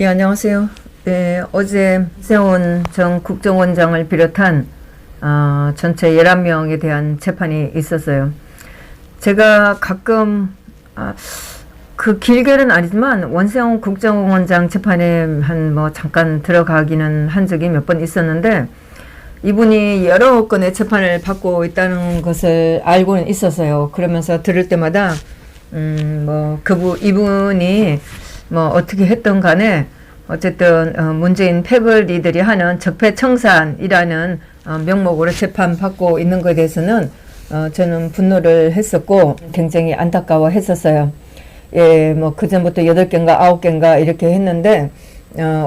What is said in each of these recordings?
예, 안녕하세요. 예, 어제 세훈 전 국정원장을 비롯한 전체 11명에 대한 재판이 있었어요. 제가 가끔 그 길게는 아니지만 원세훈 국정원장 재판에 잠깐 들어가기는 한 적이 몇 번 있었는데, 이분이 여러 건의 재판을 받고 있다는 것을 알고는 있었어요. 그러면서 들을 때마다 이분이 어떻게 했던 간에 어쨌든 문재인 패거리들이 하는 적폐청산이라는 명목으로 재판받고 있는 것에 대해서는 저는 분노를 했었고 굉장히 안타까워 했었어요. 예, 그전부터 8개인가 9개인가 이렇게 했는데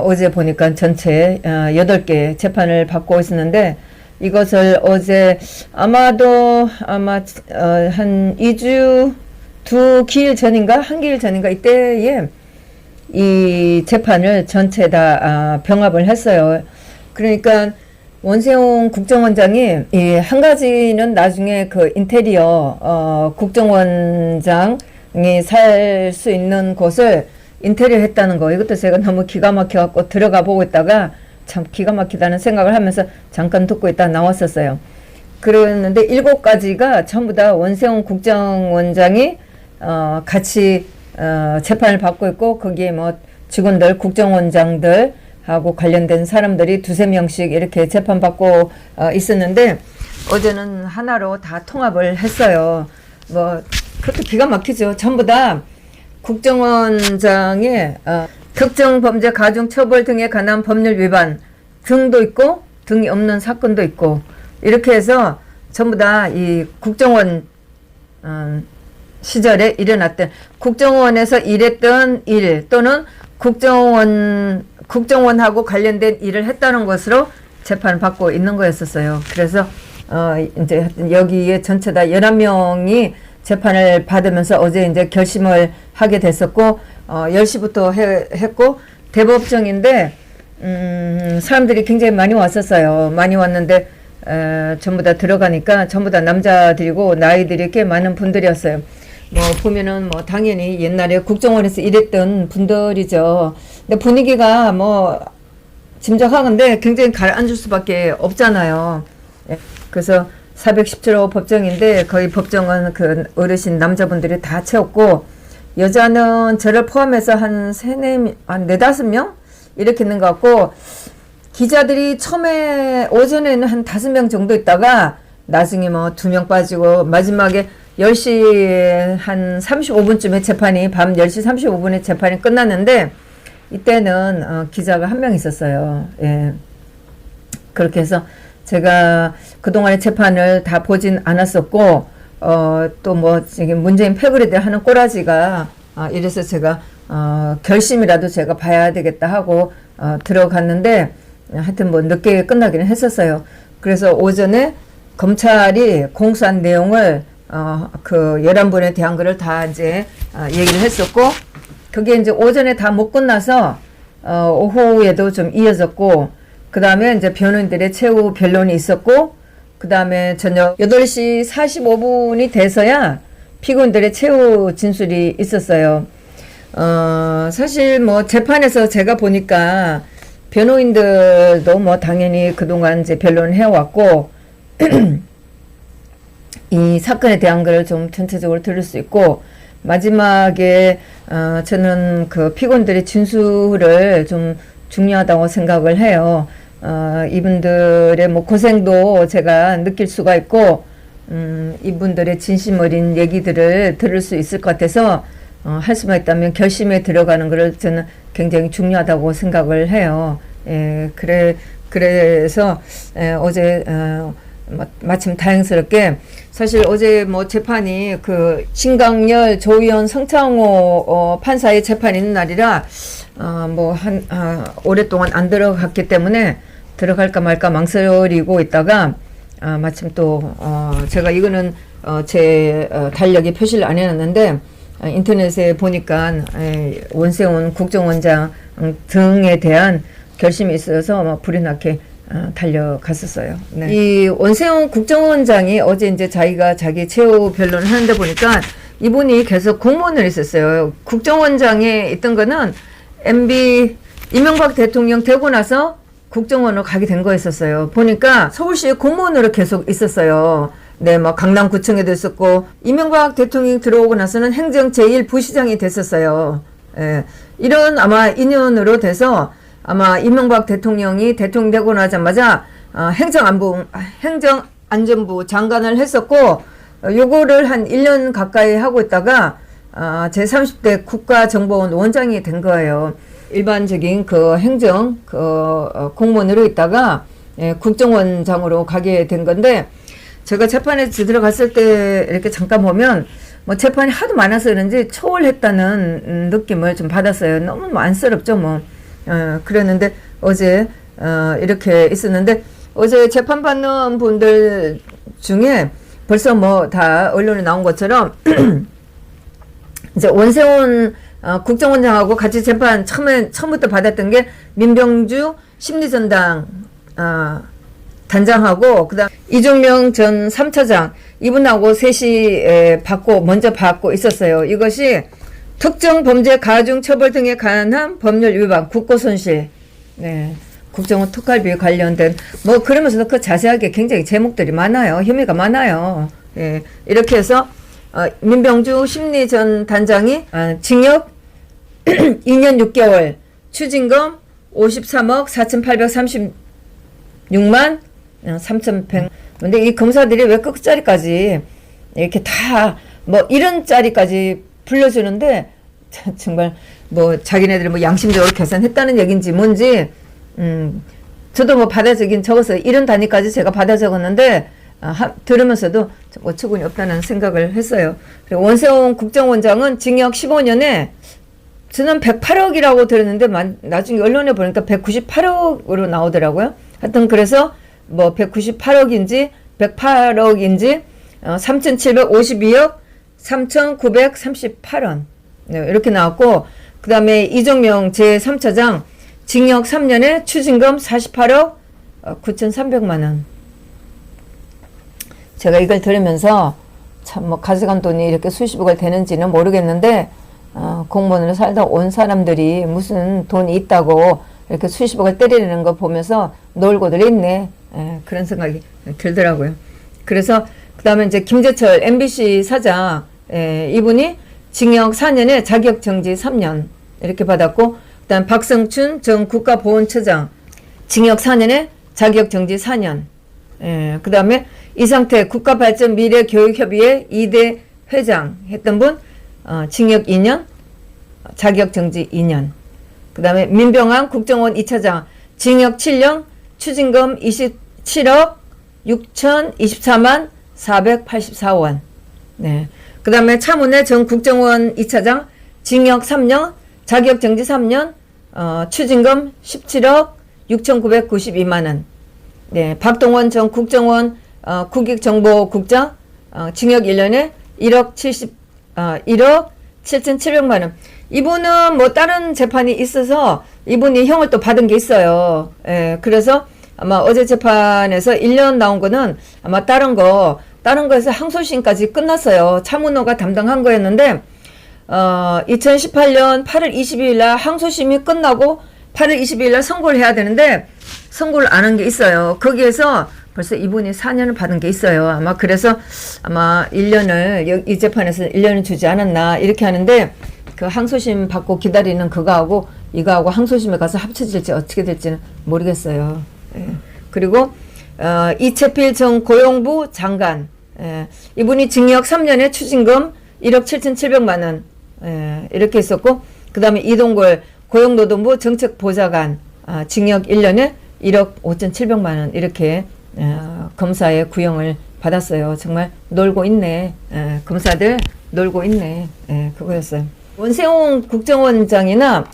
어제 보니까 전체 8개 재판을 받고 있었는데, 이것을 어제 아마 한 2주 2기일 전인가 1기일 전인가 이때에 이 재판을 전체 다 병합을 했어요. 그러니까 원세훈 국정원장이 한 가지는 나중에 그 인테리어 국정원장이 살 수 있는 곳을 인테리어 했다는 거, 이것도 제가 너무 기가 막혀 갖고 들어가 보고 있다가 참 기가 막히다는 생각을 하면서 잠깐 듣고 있다 나왔었어요. 그랬는데 7가지가 전부 다 원세훈 국정원장이 같이 재판을 받고 있고, 거기에 직원들, 국정원장들하고 관련된 사람들이 2~3명씩 이렇게 재판받고 있었는데, 어제는 하나로 다 통합을 했어요. 그것도 기가 막히죠. 전부 다 국정원장의 특정 범죄 가중 처벌 등에 관한 법률 위반 등도 있고 등이 없는 사건도 있고, 이렇게 해서 전부 다 이 국정원 시절에 일어났던, 국정원에서 일했던 일 또는 국정원하고 관련된 일을 했다는 것으로 재판을 받고 있는 거였었어요. 그래서 이제 여기에 전체 다 11명이 재판을 받으면서 어제 이제 결심을 하게 됐었고, 10시부터 했고, 대법정인데 사람들이 굉장히 많이 왔었어요. 많이 왔는데 전부 다 들어가니까 전부 다 남자들이고 나이들이 꽤 많은 분들이었어요. 보면은 당연히 옛날에 국정원에서 일했던 분들이죠. 근데 분위기가 짐작하건데 굉장히 가라앉을 수밖에 없잖아요. 그래서 417호 법정인데 거의 법정은 그 어르신 남자분들이 다 채웠고, 여자는 저를 포함해서 한 4~5명 이렇게 있는 것 같고, 기자들이 처음에 오전에는 한 5명 정도 있다가 나중에 2명 빠지고, 마지막에 10시 한 35분쯤에 재판이, 밤 10시 35분에 재판이 끝났는데, 이때는 기자가 1명 있었어요. 예. 그렇게 해서 제가 그동안의 재판을 다 보진 않았었고, 또 지금 문재인 패거리들 하는 꼬라지가 이래서 제가 결심이라도 제가 봐야 되겠다 하고 들어갔는데, 하여튼 늦게 끝나기는 했었어요. 그래서 오전에 검찰이 공수한 내용을 그 11분에 대한 거를 다 이제 얘기를 했었고, 그게 이제 오전에 다 못 끝나서 오후에도 좀 이어졌고, 그 다음에 이제 변호인들의 최후 변론이 있었고, 그 다음에 저녁 8시 45분이 돼서야 피고인들의 최후 진술이 있었어요. 사실 재판에서 제가 보니까 변호인들도 당연히 그동안 이제 변론을 해왔고, 이 사건에 대한 걸 좀 전체적으로 들을 수 있고, 마지막에 저는 그 피고인들의 진술을 좀 중요하다고 생각을 해요. 이분들의 고생도 제가 느낄 수가 있고, 이분들의 진심 어린 얘기들을 들을 수 있을 것 같아서 할 수만 있다면 결심에 들어가는 것을 저는 굉장히 중요하다고 생각을 해요. 예, 그래서 어제 마침 다행스럽게, 사실 어제 재판이 그 신강렬, 조희연, 성창호 판사의 재판이 있는 날이라 오랫동안 안 들어갔기 때문에 들어갈까 말까 망설이고 있다가 마침 또 제가 이거는 제 달력에 표시를 안 해놨는데 인터넷에 보니까 원세훈 국정원장 등에 대한 결심이 있어서 불이 나게 달려갔었어요. 네. 이 원세훈 국정원장이 어제 이제 자기 최후 변론을 하는데 보니까 이분이 계속 공무원을 했었어요. 국정원장에 있던 거는 MB 이명박 대통령 되고 나서 국정원으로 가게 된 거였었어요. 보니까 서울시에 공무원으로 계속 있었어요. 네, 뭐 강남구청에도 있었고 이명박 대통령이 들어오고 나서는 행정 제1부시장이 됐었어요. 예, 이런 아마 인연으로 돼서 아마 이명박 대통령이 대통령 되고 나자마자 행정안전부 장관을 했었고 요거를 한 1년 가까이 하고 있다가 제30대 국가정보원 원장이 된 거예요. 일반적인 그 행정 공무원으로 있다가 국정원장으로 가게 된 건데 제가 재판에 들어갔을 때 이렇게 잠깐 보면 뭐 재판이 하도 많아서 그런지 초월했다는 느낌을 좀 받았어요. 너무 안쓰럽죠 뭐. 그랬는데 어제 이렇게 있었는데 어제 재판받는 분들 중에 벌써 뭐 다 언론에 나온 것처럼 이제 원세훈 국정원장하고 같이 재판 처음부터 받았던 게 민병주 심리전당 단장하고 그다음 이종명 전 3차장 이분하고 셋이 먼저 받고 있었어요. 이것이 특정 범죄 가중 처벌 등에 관한 법률 위반 국고손실 네. 국정원 특활비 관련된 뭐 그러면서도 그 자세하게 굉장히 제목들이 많아요. 혐의가 많아요. 예. 이렇게 해서 민병주 심리전 단장이 징역 2년 6개월 추징금 53억 4,836만 3,100. 근데 이 검사들이 왜 끝자리까지 이렇게 다 뭐 이런 자리까지 불러주는데 정말 뭐 자기네들이 뭐 양심적으로 계산했다는 얘기인지 뭔지 저도 뭐 받아 적었어요. 이런 단위까지 제가 받아 적었는데 들으면서도 어처구니 없다는 생각을 했어요. 그리고 원세훈 국정원장은 징역 15년에 저는 108억이라고 들었는데 나중에 언론에 보니까 198억으로 나오더라고요. 하여튼 그래서 뭐 198억인지 108억인지 3,752억 3,938원 네, 이렇게 나왔고 그 다음에 이종명 제3차장 징역 3년에 추징금 48억 9,300만 원. 제가 이걸 들으면서 참 뭐 가져간 돈이 이렇게 수십억을 되는지는 모르겠는데 공무원으로 살다 온 사람들이 무슨 돈이 있다고 이렇게 수십억을 때리는 거 보면서 놀고들 있네. 그런 생각이 들더라고요. 그래서 그 다음에 이제 김재철 MBC 사장 이분이 징역 4년에 자격정지 3년 이렇게 받았고 그 다음 박성춘 전 국가보훈처장 징역 4년에 자격정지 4년 그 다음에 이상태 국가발전미래교육협의회 2대 회장 했던 분 징역 2년 자격정지 2년 그 다음에 민병환 국정원 2차장 징역 7년 추징금 27억 6,024만 484원 네. 그 다음에 차문혜 전 국정원 2차장 징역 3년 자격정지 3년 추징금 17억 6,992만원 네. 박동원 전 국정원 국익정보국장 징역 1년에 1억 7,700만원 이분은 뭐 다른 재판이 있어서 이분이 형을 또 받은 게 있어요. 예, 그래서 아마 어제 재판에서 1년 나온 거는 아마 다른 거에서 항소심까지 끝났어요. 차문호가 담당한 거였는데 2018년 8월 22일 날 항소심이 끝나고 8월 22일 날 선고를 해야 되는데 선고를 안 한 게 있어요. 거기에서 벌써 이분이 4년을 받은 게 있어요. 아마 그래서 아마 1년을 이 재판에서 1년을 주지 않았나 이렇게 하는데 그 항소심 받고 기다리는 그거하고 이거하고 항소심에 가서 합쳐질지 어떻게 될지는 모르겠어요. 예. 그리고 이채필 전 고용부 장관 이분이 징역 3년에 추징금 1억 7,700만 원 이렇게 있었고 그 다음에 이동걸 고용노동부 정책보좌관 징역 1년에 1억 5,700만 원 이렇게 검사의 구형을 받았어요. 정말 놀고 있네. 검사들 놀고 있네. 그거였어요. 원세훈 국정원장이나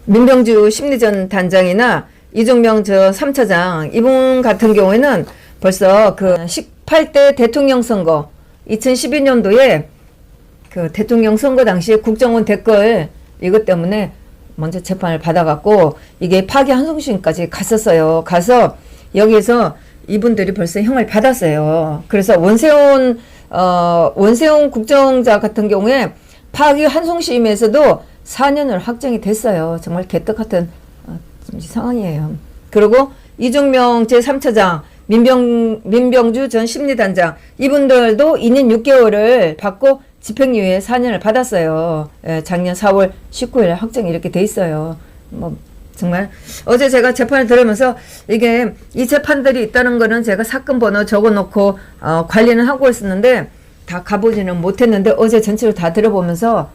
민병주 심리전 단장이나 이종명 저 3차장 이분 같은 경우에는 벌써 그 18대 대통령 선거 2012년도에 그 대통령 선거 당시에 국정원 댓글 이것 때문에 먼저 재판을 받아갖고 이게 파기환송심까지 갔었어요. 가서 여기에서 이분들이 벌써 형을 받았어요. 그래서 원세훈 국정자 같은 경우에 파기환송심에서도 4년을 확정이 됐어요. 정말 개떡 같은 좀 이상해요. 그리고 이종명 제3처장, 민병주 전 심리단장 이분들도 2년 6개월을 받고 집행유예 4년을 받았어요. 예, 작년 4월 19일 확정이 이렇게 돼 있어요. 뭐 정말 어제 제가 재판을 들으면서 이게 이 재판들이 있다는 거는 제가 사건 번호 적어놓고 관리는 하고 있었는데 다 가보지는 못했는데 어제 전체를 다 들어보면서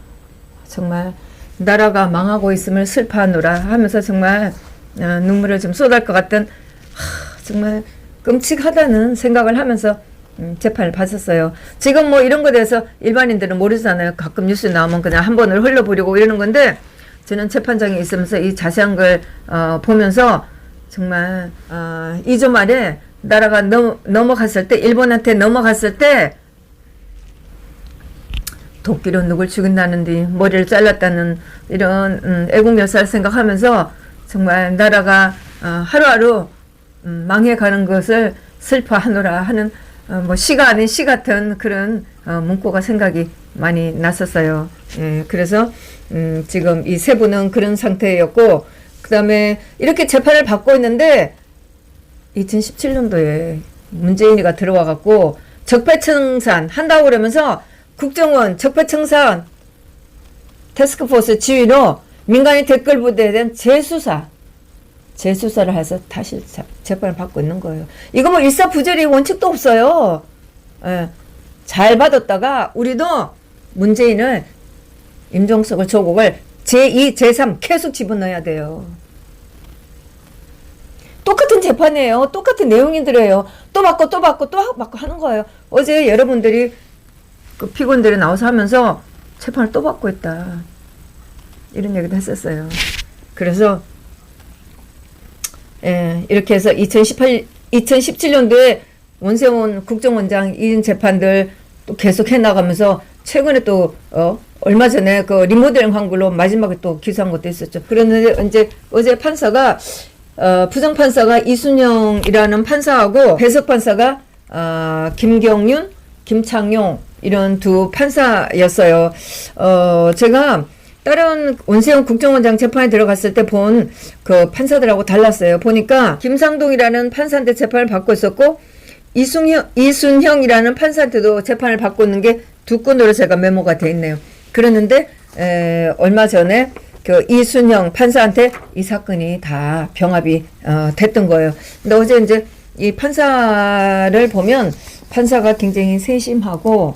정말 나라가 망하고 있음을 슬퍼하노라 하면서 정말 눈물을 좀 쏟을 것 같던 정말 끔찍하다는 생각을 하면서 재판을 봤었어요. 지금 뭐 이런 거에 대해서 일반인들은 모르잖아요. 가끔 뉴스 나오면 그냥 한 번을 흘려버리고 이러는 건데 저는 재판장에 있으면서 이 자세한 걸 보면서 정말 2주 만에 나라가 넘어갔을 때 일본한테 넘어갔을 때 도끼로 누굴 죽인다는데 머리를 잘랐다는 이런 애국열사를 생각하면서 정말 나라가 하루하루 망해가는 것을 슬퍼하노라 하는 뭐 시가 아닌 시 같은 그런 문구가 생각이 많이 났었어요. 예, 그래서 지금 이 세 분은 그런 상태였고 그 다음에 이렇게 재판을 받고 있는데 2017년도에 문재인이가 들어와 갖고 적폐청산 한다고 그러면서 국정원 적폐청산 태스크포스 지휘로 민간인 댓글 부대에 대한 재수사를 해서 다시 재판을 받고 있는 거예요. 이거 뭐 일사부재리 원칙도 없어요. 예, 잘 받았다가 우리도 문재인을 임종석을 조국을 제2, 제3 계속 집어넣어야 돼요. 똑같은 재판이에요. 똑같은 내용인들이에요. 또 받고 또 받고 또 받고 하는 거예요. 어제 여러분들이 그 피고인들이 나와서 하면서 재판을 또 받고 있다. 이런 얘기도 했었어요. 그래서 예, 이렇게 해서 2017년도에 원세훈 국정원장 이인 재판들 또 계속 해나가면서 최근에 또 얼마 전에 그 리모델링 한 걸로 마지막에 또 기소한 것도 있었죠. 그런데 이제 어제 판사가 부장판사가 이순영이라는 판사하고 배석 판사가 김경윤, 김창용 이런 두 판사였어요. 제가 다른 원세훈 국정원장 재판에 들어갔을 때 본 그 판사들하고 달랐어요. 보니까 김상동이라는 판사한테 재판을 받고 있었고 이순형이라는 판사한테도 재판을 받고 있는 게 두 건으로 제가 메모가 돼 있네요. 그러는데 얼마 전에 그 이순형 판사한테 이 사건이 다 병합이 됐던 거예요. 근데 어제 이제 이 판사를 보면 판사가 굉장히 세심하고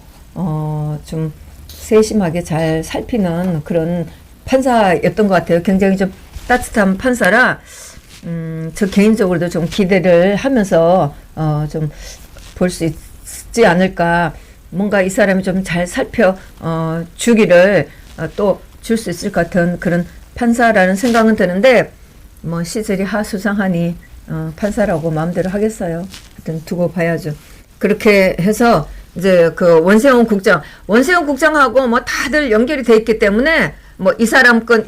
좀 세심하게 잘 살피는 그런 판사였던 것 같아요. 굉장히 좀 따뜻한 판사라 저 개인적으로도 좀 기대를 하면서 좀 볼 수 있지 않을까. 뭔가 이 사람이 좀 잘 살펴 주기를 또 줄 수 있을 것 같은 그런 판사라는 생각은 드는데 뭐 시절이 하수상하니 판사라고 마음대로 하겠어요. 하여튼 두고 봐야죠. 그렇게 해서 이제 그 원세훈 국장하고 뭐 다들 연결이 돼 있기 때문에 뭐 이 사람 건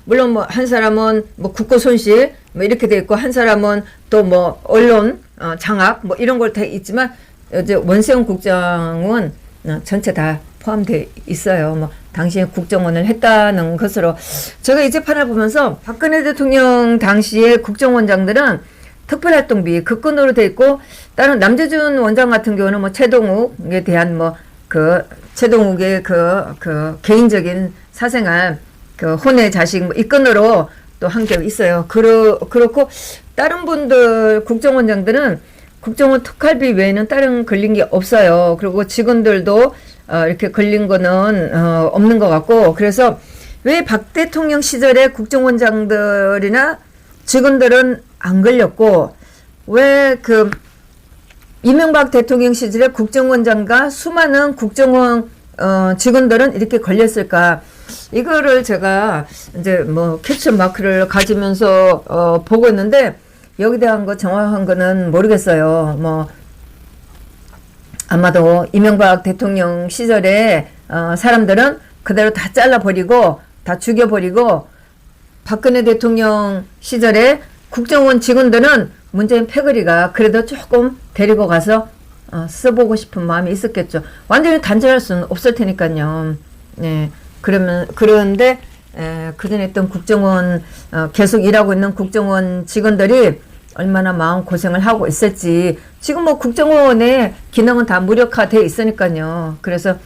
물론 뭐 한 사람은 뭐 국고 손실 뭐 이렇게 돼 있고 한 사람은 또 뭐 언론 장악 뭐 이런 걸 돼 있지만 이제 원세훈 국장은 전체 다 포함돼 있어요. 뭐 당시에 국정원을 했다는 것으로 제가 이 재판을 보면서 박근혜 대통령 당시에 국정원장들은 특별활동비 그 건으로 돼 있고 다른 남재준 원장 같은 경우는 뭐 최동욱에 대한 뭐 그 최동욱의 그 개인적인 사생활 그 혼외 자식 뭐 이 건으로 또 한 게 있어요. 그렇고 다른 분들 국정원장들은 국정원 특활비 외에는 다른 걸린 게 없어요. 그리고 직원들도 이렇게 걸린 거는 없는 것 같고 그래서 왜 박 대통령 시절에 국정원장들이나 직원들은 안 걸렸고 왜 그 이명박 대통령 시절에 국정원장과 수많은 국정원 직원들은 이렇게 걸렸을까? 이거를 제가 이제 뭐 캡처 마크를 가지면서 보고 있는데 여기 대한 거 정확한 거는 모르겠어요. 뭐 아마도 이명박 대통령 시절에 사람들은 그대로 다 잘라버리고 다 죽여버리고 박근혜 대통령 시절에 국정원 직원들은 문재인 패거리가 그래도 조금 데리고 가서 써보고 싶은 마음이 있었겠죠. 완전히 단절할 수는 없을 테니까요. 네, 그런데 그전에 했던 국정원 계속 일하고 있는 국정원 직원들이 얼마나 마음 고생을 하고 있을지. 지금 뭐 국정원의 기능은 다 무력화되어 있으니까요. 그래서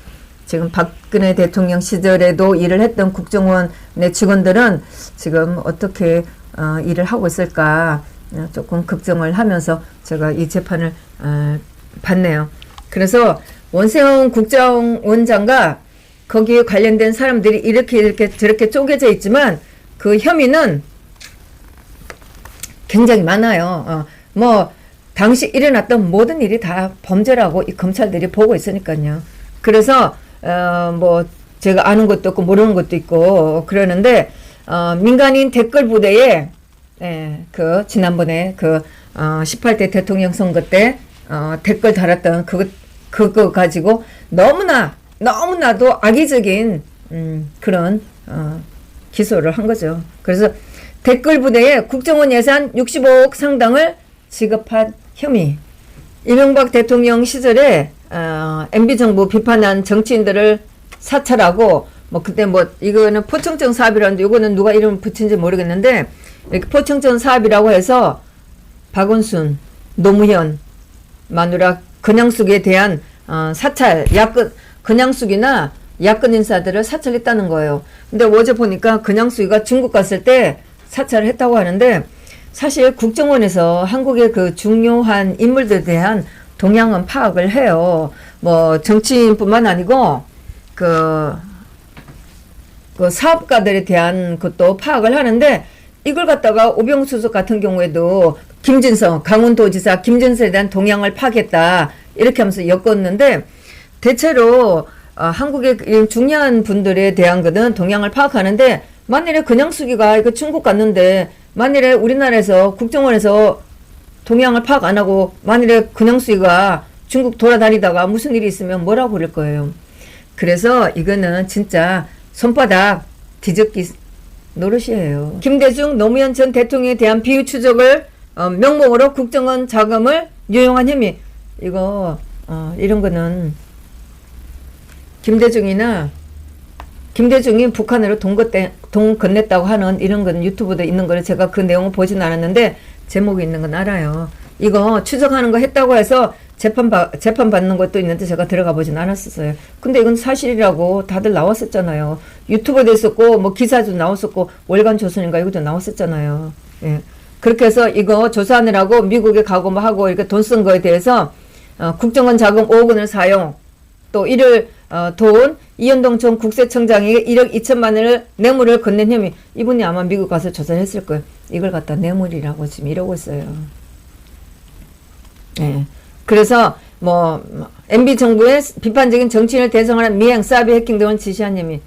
지금 박근혜 대통령 시절에도 일을 했던 국정원의 직원들은 지금 어떻게 일을 하고 있을까 조금 걱정을 하면서 제가 이 재판을 봤네요. 그래서 원세훈 국정원장과 거기에 관련된 사람들이 이렇게 저렇게 쪼개져 있지만 그 혐의는 굉장히 많아요. 뭐 당시 일어났던 모든 일이 다 범죄라고 이 검찰들이 보고 있으니까요. 그래서 뭐 제가 아는 것도 있고 모르는 것도 있고 그러는데 민간인 댓글 부대에 그 지난번에 그 18대 대통령 선거 때 댓글 달았던 그거 가지고 너무나도 악의적인 그런 기소를 한 거죠. 그래서 댓글 부대에 국정원 예산 65억 상당을 지급한 혐의. 이명박 대통령 시절에 MB정부 비판한 정치인들을 사찰하고 뭐 그때 뭐 이거는 포청천 사업이라는데 이거는 누가 이름을 붙인지 모르겠는데 이렇게 포청천 사업이라고 해서 박원순, 노무현, 마누라 그냥숙에 대한 사찰, 그냥숙이나 야권 인사들을 사찰했다는 거예요. 근데 어제 보니까 그냥숙이가 중국 갔을 때 사찰을 했다고 하는데 사실 국정원에서 한국의 그 중요한 인물들에 대한 동향은 파악을 해요. 뭐 정치인뿐만 아니고 그 사업가들에 대한 것도 파악을 하는데 이걸 갖다가 오병수석 같은 경우에도 김진성, 강원도지사 김진성에 대한 동향을 파악했다. 이렇게 하면서 엮었는데 대체로 한국의 중요한 분들에 대한 거는 동향을 파악하는데 만일에 그냥수기가 이거 중국 갔는데 만일에 우리나라에서 국정원에서 동향을 파악 안 하고 만일에 그냥수기가 중국 돌아다니다가 무슨 일이 있으면 뭐라고 그럴 거예요. 그래서 이거는 진짜 손바닥 뒤집기 노릇이에요. 김대중 노무현 전 대통령에 대한 비위 추적을 명목으로 국정원 자금을 유용한 혐의. 이거 이런 거는 김대중이 북한으로 돈 건넸다고 하는 이런 건 유튜브도 있는 거를 제가 그 내용을 보진 않았는데 제목이 있는 건 알아요. 이거 추적하는 거 했다고 해서 재판 받는 것도 있는데 제가 들어가 보진 않았었어요. 근데 이건 사실이라고 다들 나왔었잖아요. 유튜브도 있었고 뭐 기사도 나왔었고 월간 조선인가 이것도 나왔었잖아요. 예. 그렇게 해서 이거 조사하느라고 미국에 가고 뭐 하고 이렇게 돈 쓴 거에 대해서 국정원 자금 5억 원을 사용 또 이를 도운 이현동 전 국세청장에게 1억 2천만 원을 뇌물을 건넨 혐의. 이분이 아마 미국 가서 조사를 했을 거예요. 이걸 갖다 뇌물이라고 지금 이러고 있어요. 예. 그래서 뭐 MB 정부의 비판적인 정치인을 대상화한 미행, 사비 해킹 등을 지시한 혐의.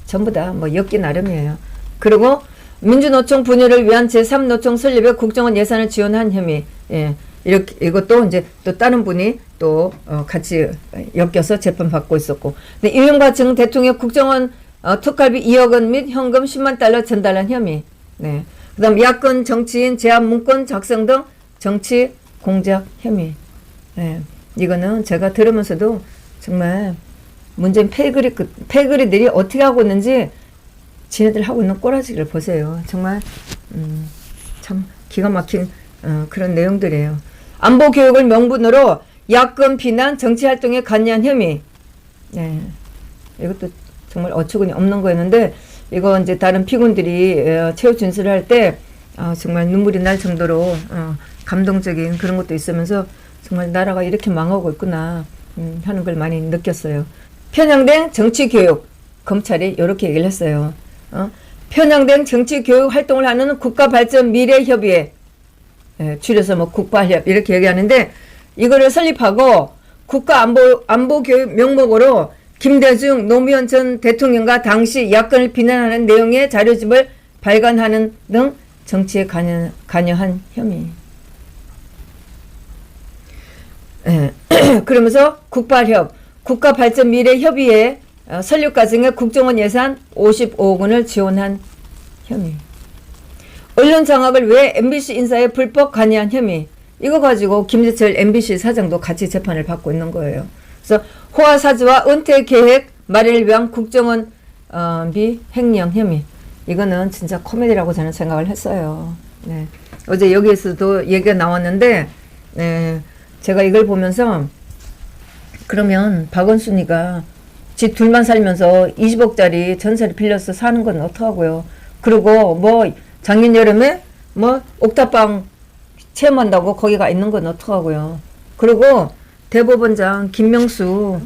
전부 다 뭐 엮기 나름이에요. 그리고 민주노총 분열을 위한 제3노총 설립에 국정원 예산을 지원한 혐의. 예. 이렇게 이것도 이제 또 다른 분이 또 같이 엮여서 재판받고 있었고. 근데 이명박 전 대통령 국정원 특활비 2억 원 및 현금 10만 달러 전달한 혐의. 네. 그다음 야권 정치인 제안 문건 작성 등 정치 공작 혐의. 네. 이거는 제가 들으면서도 정말 문재인 패거리들이 어떻게 하고 있는지 지네들 하고 있는 꼬라지를 보세요. 정말 참 기가 막힌 그런 내용들이에요. 안보 교육을 명분으로 야권 비난 정치활동에 관여한 혐의. 네. 이것도 정말 어처구니 없는 거였는데 이거 이제 다른 피고인들이 최후 진술을 할 때 정말 눈물이 날 정도로 감동적인 그런 것도 있으면서 정말 나라가 이렇게 망하고 있구나 하는 걸 많이 느꼈어요. 편향된 정치교육. 검찰이 이렇게 얘기를 했어요. 편향된 정치교육 활동을 하는 국가발전미래협의회. 줄여서 뭐 국발협 이렇게 얘기하는데 이거를 설립하고 국가안보교육 명목으로 김대중 노무현 전 대통령과 당시 야권을 비난하는 내용의 자료집을 발간하는 등 정치에 관여한 혐의. 그러면서 국발협 국가발전미래협의회 설립 과정에 국정원 예산 55억 원을 지원한 혐의. 언론 장악을 위해 MBC 인사에 불법 관여한 혐의. 이거 가지고 김재철 MBC 사장도 같이 재판을 받고 있는 거예요. 그래서 호화 사주와 은퇴 계획 마련을 위한 국정원 횡령 혐의. 이거는 진짜 코미디라고 저는 생각을 했어요. 네. 어제 여기에서도 얘기가 나왔는데, 네. 제가 이걸 보면서, 그러면 박원순이가 집 둘만 살면서 20억짜리 전세를 빌려서 사는 건 어떡하고요. 그리고 뭐 작년 여름에 뭐 옥탑방 체험한다고 거기가 있는 건 어떡하고요. 그리고 대법원장 김명수,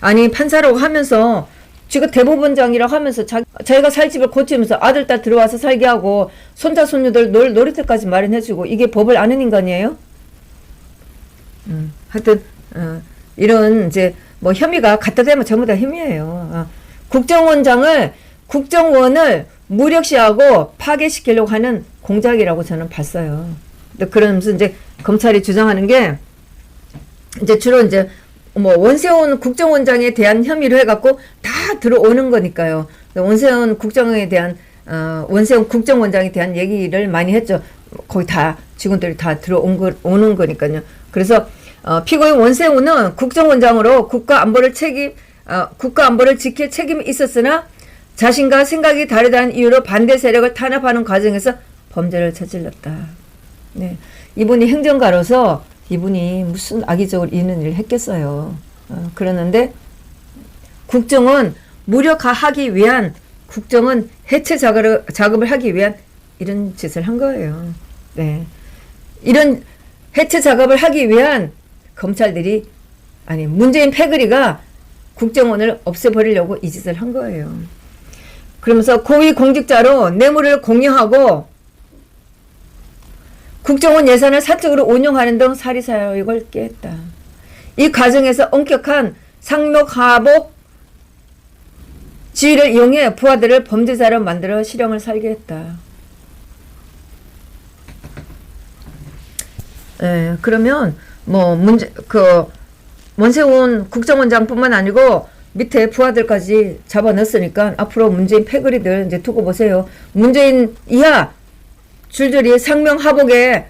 아니 판사라고 하면서 지금 대법원장이라고 하면서 자기가 살 집을 고치면서 아들 딸 들어와서 살게 하고 손자 손녀들 놀이터까지 마련해주고, 이게 법을 아는 인간이에요? 하여튼 이런 이제 뭐 혐의가 갖다 대면 전부 다 혐의예요. 국정원을 무력시하고 파괴시키려고 하는 공작이라고 저는 봤어요. 그러면서 이제 검찰이 주장하는 게 이제 주로 이제 뭐 원세훈 국정원장에 대한 혐의로 해갖고 다 들어오는 거니까요. 원세훈 국정에 대한 원세훈 국정원장에 대한 얘기를 많이 했죠. 거의 다 직원들이 다 오는 거니까요. 그래서 피고인 원세훈은 국정원장으로 국가 안보를 지킬 책임이 있었으나 자신과 생각이 다르다는 이유로 반대 세력을 탄압하는 과정에서 범죄를 저질렀다. 네. 이분이 행정가로서 이분이 무슨 악의적으로 이런 일을 했겠어요. 그러는데 국정은 무력화하기 위한, 국정은 해체 작업을 하기 위한 이런 짓을 한 거예요. 네. 이런 해체 작업을 하기 위한 검찰들이, 아니 문재인 패거리가 국정원을 없애버리려고 이 짓을 한 거예요. 그러면서 고위공직자로 뇌물을 공유하고 국정원 예산을 사적으로 운용하는 등 사리사욕을 꾀했다. 이 과정에서 엄격한 상록하복 지위를 이용해 부하들을 범죄자로 만들어 실형을 살게 했다. 그러면 뭐 원세훈 국정원장뿐만 아니고 밑에 부하들까지 잡아 넣었으니까 앞으로 문재인 패거리들 이제 두고 보세요. 문재인 이하 줄줄이 상명하복에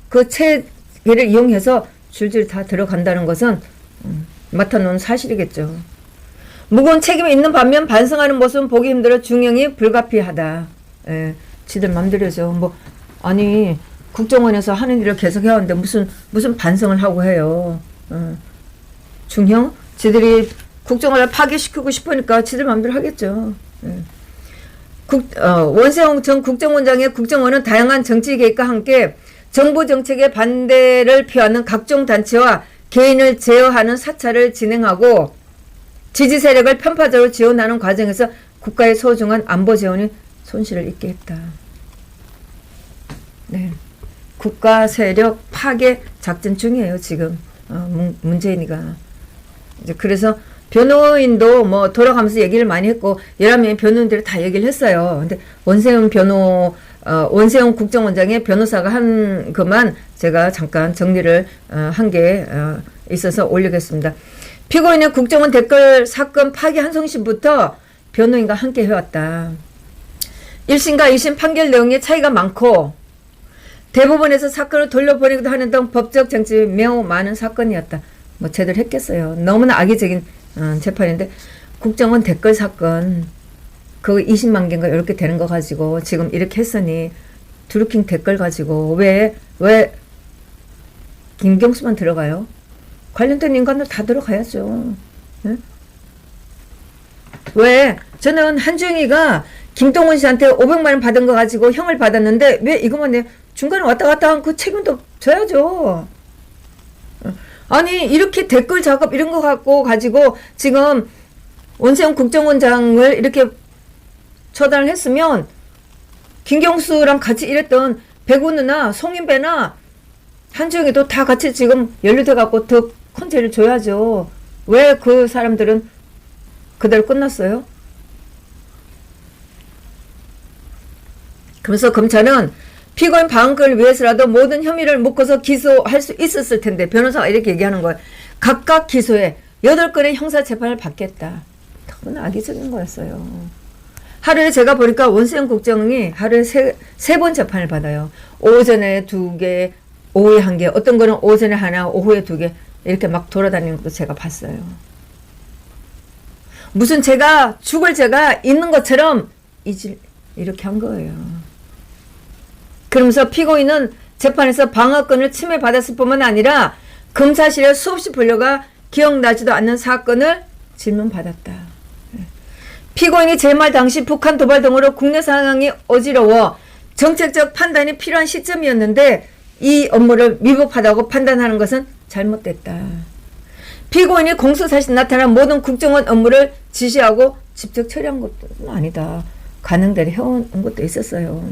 그 체계를 이용해서 줄줄이 다 들어간다는 것은 맡아놓은 사실이겠죠. 무거운 책임이 있는 반면 반성하는 모습은 보기 힘들어 중형이 불가피하다. 지들 맘대로죠. 뭐 아니 국정원에서 하는 일을 계속 해왔는데 무슨 반성을 하고 해요. 중형? 지들이 국정원을 파괴시키고 싶으니까 지들 맘대로 하겠죠. 원세훈 전 국정원장의 국정원은 다양한 정치 개입과 함께 정부 정책에 반대를 표하는 각종 단체와 개인을 제어하는 사찰을 진행하고 지지 세력을 편파적으로 지원하는 과정에서 국가의 소중한 안보 재원이 손실을 입게 했다. 네. 국가 세력 파괴 작전 중이에요, 지금. 문재인이가. 이제 그래서 변호인도 뭐 돌아가면서 얘기를 많이 했고, 11명의 변호인들이 다 얘기를 했어요. 근데 원세훈 국정원장의 변호사가 한 것만 제가 잠깐 정리를 한 게 있어서 올리겠습니다. 피고인의 국정원 댓글 사건 파기 한송심부터 변호인과 함께 해왔다. 1심과 2심 판결 내용에 차이가 많고 대법원에서 사건을 돌려보내기도 하는 등 법적 쟁점이 매우 많은 사건이었다. 뭐 제대로 했겠어요. 너무나 악의적인 재판인데 국정원 댓글 사건 그거 20만 개인가 이렇게 되는 거 가지고 지금 이렇게 했으니 드루킹 댓글 가지고 왜 김경수만 들어가요? 관련된 인간들 다 들어가야죠. 네? 왜 저는 한주영이가 김동훈 씨한테 500만 원 받은 거 가지고 형을 받았는데 왜 이것만 내 중간에 왔다 갔다 한 그 책임도 져야죠. 아니 이렇게 댓글 작업 이런 거 갖고 가지고 지금 원세훈 국정원장을 이렇게 처단을 했으면 김경수랑 같이 일했던 백운우나 송인배나 한주영이도 다 같이 지금 연루돼 갖고 더 큰 죄를 줘야죠. 왜 그 사람들은 그대로 끝났어요? 그래서 검찰은 피고인 방어권을 위해서라도 모든 혐의를 묶어서 기소할 수 있었을 텐데 변호사가 이렇게 얘기하는 거예요. 각각 기소해 8건의 형사재판을 받겠다. 너무나 악의적인 거였어요. 하루에 제가 보니까 원세훈 국정이 하루에 세 번 재판을 받아요. 오전에 2개, 오후에 1개, 어떤 거는 오전에 하나, 오후에 2개 이렇게 막 돌아다니는 것도 제가 봤어요. 무슨 제가 죽을 죄가 있는 것처럼 이렇게 한 거예요. 그러면서 피고인은 재판에서 방어권을 침해받았을 뿐만 아니라 검사실에 수없이 불려가 기억나지도 않는 사건을 질문받았다. 피고인이 제 말 당시 북한 도발 등으로 국내 상황이 어지러워 정책적 판단이 필요한 시점이었는데 이 업무를 미흡하다고 판단하는 것은 잘못됐다. 피고인이 공소사실 나타난 모든 국정원 업무를 지시하고 직접 처리한 것도 아니다. 가능대로 해온 것도 있었어요.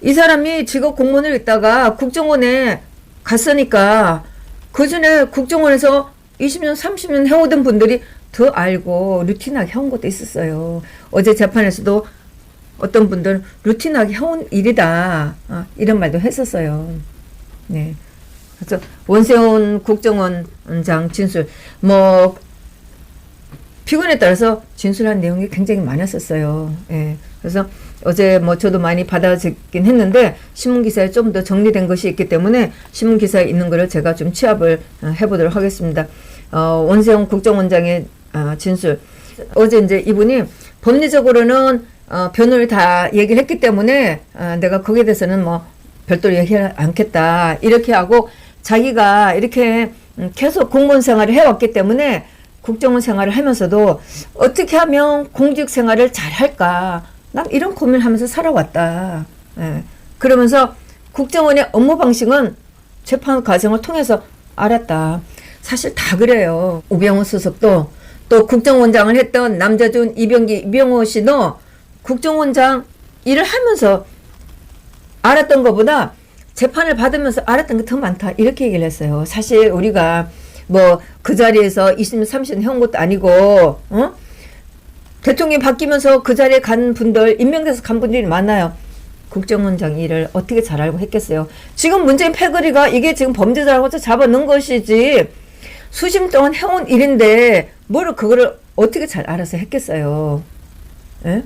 이 사람이 직업 공무원을 있다가 국정원에 갔으니까 그 전에 국정원에서 20년, 30년 해오던 분들이 더 알고 루틴하게 해온 것도 있었어요. 어제 재판에서도 어떤 분들은 루틴하게 해온 일이다. 이런 말도 했었어요. 네. 그래서 원세훈 국정원장 진술, 피곤에 따라서 진술한 내용이 굉장히 많았었어요. 예. 그래서 어제 저도 많이 받아듣긴 했는데 신문기사에 좀 더 정리된 것이 있기 때문에 신문기사에 있는 거를 제가 좀 취합을 해보도록 하겠습니다. 원세훈 국정원장의 진술. 어제 이제 이분이 법리적으로는 변호를 다 얘기를 했기 때문에 내가 거기에 대해서는 별도로 얘기하지 않겠다. 이렇게 하고 자기가 이렇게 계속 공무원 생활을 해왔기 때문에 국정원 생활을 하면서도 어떻게 하면 공직 생활을 잘 할까. 난 이런 고민을 하면서 살아왔다. 예. 그러면서 국정원의 업무 방식은 재판 과정을 통해서 알았다. 사실 다 그래요. 우병우 수석도 또 국정원장을 했던 남자준 이병호 씨도 국정원장 일을 하면서 알았던 것보다 재판을 받으면서 알았던 게 더 많다. 이렇게 얘기를 했어요. 사실 우리가 그 자리에서 20년, 30년 해온 것도 아니고, 대통령이 바뀌면서 그 자리에 간 분들, 임명돼서 간 분들이 많아요. 국정원장 일을 어떻게 잘 알고 했겠어요. 지금 문재인 패거리가 이게 지금 범죄자라고 잡아넣은 것이지, 수십 년 동안 해온 일인데, 그거를 어떻게 잘 알아서 했겠어요. 예?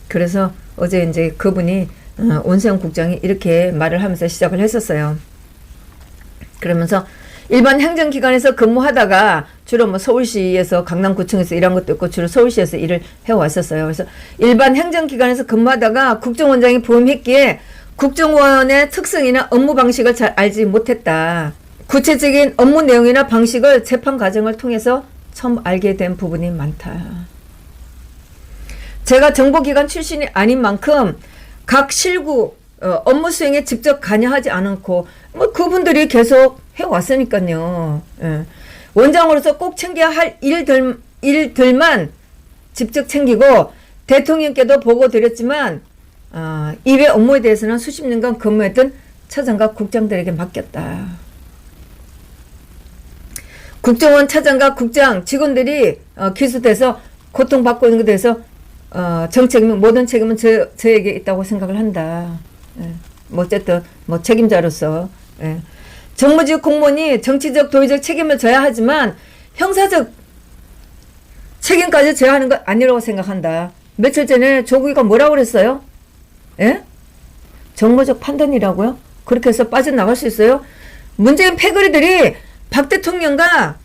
그래서 어제 이제 그분이, 원세훈 국장이 이렇게 말을 하면서 시작을 했었어요. 그러면서 일반 행정기관에서 근무하다가 주로 서울시에서 강남구청에서 일한 것도 있고 주로 서울시에서 일을 해왔었어요. 그래서 일반 행정기관에서 근무하다가 국정원장이 부임했기에 국정원의 특성이나 업무 방식을 잘 알지 못했다. 구체적인 업무 내용이나 방식을 재판 과정을 통해서 처음 알게 된 부분이 많다. 제가 정보기관 출신이 아닌 만큼 각 실구 업무 수행에 직접 관여하지 않고 그분들이 계속 해왔으니까요. 예. 원장으로서 꼭 챙겨야 할 일들만 직접 챙기고 대통령께도 보고 드렸지만 이외 업무에 대해서는 수십 년간 근무했던 차장과 국장들에게 맡겼다. 국정원 차장과 국장 직원들이 기소돼서 고통받고 있는 것에 대해서 정책임, 모든 책임은 저에게 있다고 생각을 한다. 예. 어쨌든, 책임자로서, 예. 정무직 공무원이 정치적, 도의적 책임을 져야 하지만 형사적 책임까지 져야 하는 건 아니라고 생각한다. 며칠 전에 조국이가 뭐라고 그랬어요? 예? 정무적 판단이라고요? 그렇게 해서 빠져나갈 수 있어요? 문재인 패거리들이 박 대통령과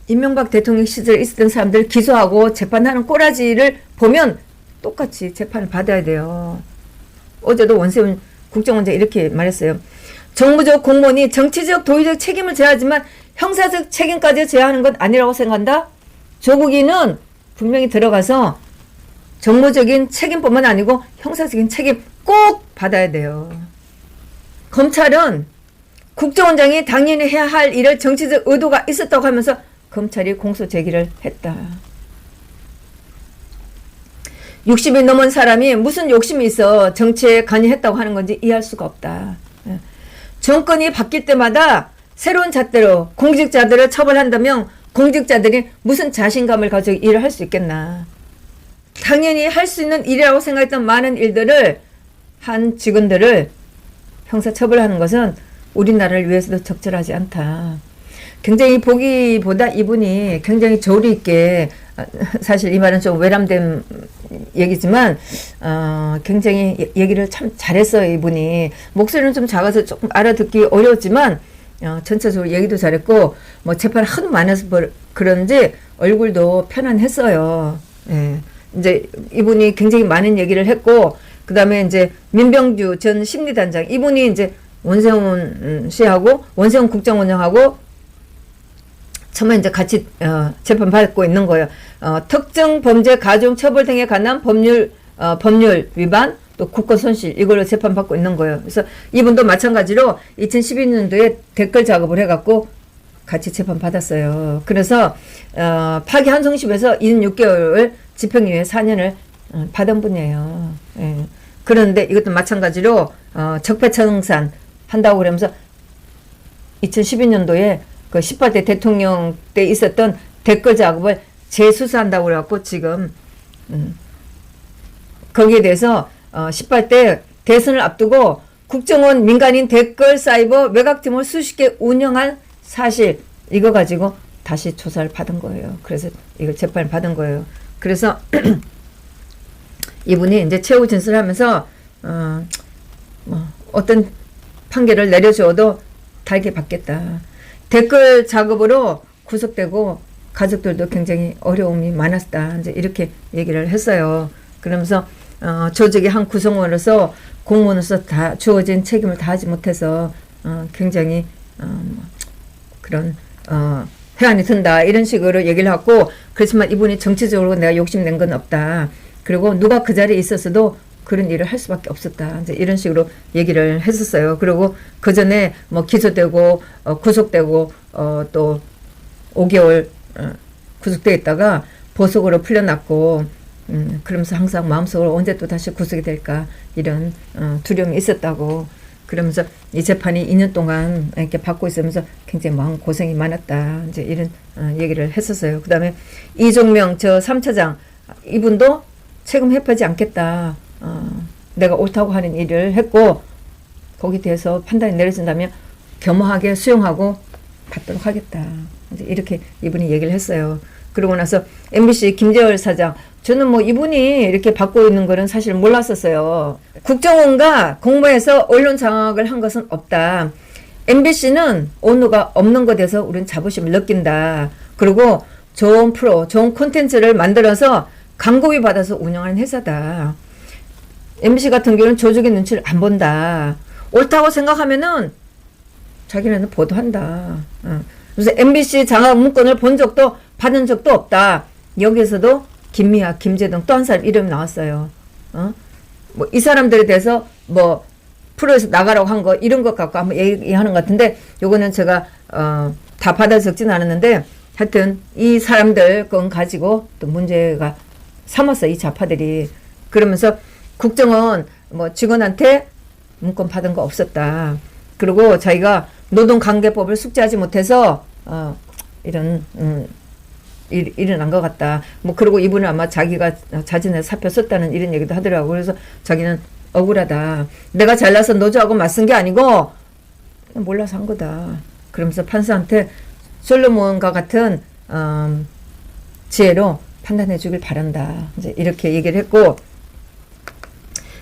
이명박 대통령 시절에 있었던 사람들 기소하고 재판하는 꼬라지를 보면 똑같이 재판을 받아야 돼요. 어제도 원세훈 국정원장 이렇게 말했어요. 정무적 공무원이 정치적 도의적 책임을 져야 하지만 형사적 책임까지 져야 하는 건 아니라고 생각한다. 조국이는 분명히 들어가서 정무적인 책임뿐만 아니고 형사적인 책임 꼭 받아야 돼요. 검찰은 국정원장이 당연히 해야 할 일을 정치적 의도가 있었다고 하면서 검찰이 공소 제기를 했다. 60이 넘은 사람이 무슨 욕심이 있어 정치에 관여했다고 하는 건지 이해할 수가 없다. 정권이 바뀔 때마다 새로운 잣대로 공직자들을 처벌한다면 공직자들이 무슨 자신감을 가지고 일을 할 수 있겠나. 당연히 할 수 있는 일이라고 생각했던 많은 일들을 한 직원들을 형사처벌하는 것은 우리나라를 위해서도 적절하지 않다. 굉장히 보기보다 이분이 굉장히 조리 있게, 사실 이 말은 좀 외람된 얘기지만 굉장히 얘기를 참 잘했어요. 이분이 목소리는 좀 작아서 조금 알아듣기 어려웠지만 전체적으로 얘기도 잘했고 재판 하도 많아서 그런지 얼굴도 편안했어요. 예. 이제 이분이 굉장히 많은 얘기를 했고, 그 다음에 이제 민병주 전 심리단장, 이분이 이제 원세훈 씨하고 원세훈 국정원장하고 처음에 이제 같이 재판 받고 있는 거예요. 특정 범죄 가중 처벌 등에 관한 법률 위반 또 국권 손실 이걸로 재판 받고 있는 거예요. 그래서 이분도 마찬가지로 2012년도에 댓글 작업을 해갖고 같이 재판 받았어요. 그래서 파기 한송심에서 26개월 집행유예 4년을 받은 분이에요. 예. 그런데 이것도 마찬가지로 적폐청산 한다고 그러면서 2012년도에 그 18대 대통령 때 있었던 댓글 작업을 재수사한다고 그래갖고 지금 거기에 대해서 18대 대선을 앞두고 국정원 민간인 댓글 사이버 외곽팀을 수십 개 운영한 사실 이거 가지고 다시 조사를 받은 거예요. 그래서 이걸 재판을 받은 거예요. 그래서 이분이 이제 최후 진술하면서 어떤 판결을 내려줘도 달게 받겠다. 댓글 작업으로 구속되고 가족들도 굉장히 어려움이 많았다. 이제 이렇게 얘기를 했어요. 그러면서 조직의 한 구성원으로서 공무원으로서 다 주어진 책임을 다하지 못해서 굉장히 그런 회한이 든다 이런 식으로 얘기를 하고, 그렇지만 이분이 정치적으로 내가 욕심낸 건 없다. 그리고 누가 그 자리에 있었어도 그런 일을 할 수밖에 없었다. 이제 이런 식으로 얘기를 했었어요. 그리고 그 전에 뭐 기소되고 구속되고 또 5개월 구속돼 있다가 보석으로 풀려났고, 그러면서 항상 마음속으로 언제 또 다시 구속이 될까 이런 두려움이 있었다고. 그러면서 이 재판이 2년 동안 이렇게 받고 있으면서 굉장히 마음 고생이 많았다. 이제 이런 얘기를 했었어요. 그 다음에 이종명 저 3차장 이분도 책임 회피하지 않겠다. 내가 옳다고 하는 일을 했고 거기에 대해서 판단이 내려진다면 겸허하게 수용하고 받도록 하겠다. 이제 이렇게 이분이 얘기를 했어요. 그러고 나서 MBC 김재열 사장, 저는 뭐 이분이 이렇게 받고 있는 거는 사실 몰랐었어요. 국정원과 공모해서 언론 장악을 한 것은 없다. MBC는 온도가 없는 것에 대해서 우리는 자부심을 느낀다. 그리고 좋은 프로, 좋은 콘텐츠를 만들어서 광고비 받아서 운영하는 회사다. MBC 같은 경우는 조직의 눈치를 안 본다. 옳다고 생각하면은 자기네는 보도한다. 그래서 MBC 장악 문건을 본 적도 받은 적도 없다. 여기에서도 김미아, 김재동 또 한 사람 이름이 나왔어요. 뭐 이 사람들에 대해서 뭐 프로에서 나가라고 한 거 이런 것 갖고 한번 얘기하는 것 같은데, 요거는 제가 다 받아 적진 않았는데 하여튼 이 사람들 건 가지고 또 문제가 삼았어 이 좌파들이. 그러면서 국정원 뭐 직원한테 문건 받은 거 없었다. 그리고 자기가 노동관계법을 숙지하지 못해서 이런 일어난 것 같다. 뭐 그리고 이분은 아마 자기가 자진해서 사표 썼다는 이런 얘기도 하더라고. 그래서 자기는 억울하다. 내가 잘나서 노조하고 맞선 게 아니고 몰라서 한 거다. 그러면서 판사한테 솔로몬과 같은 지혜로 판단해 주길 바란다. 이제 이렇게 얘기를 했고,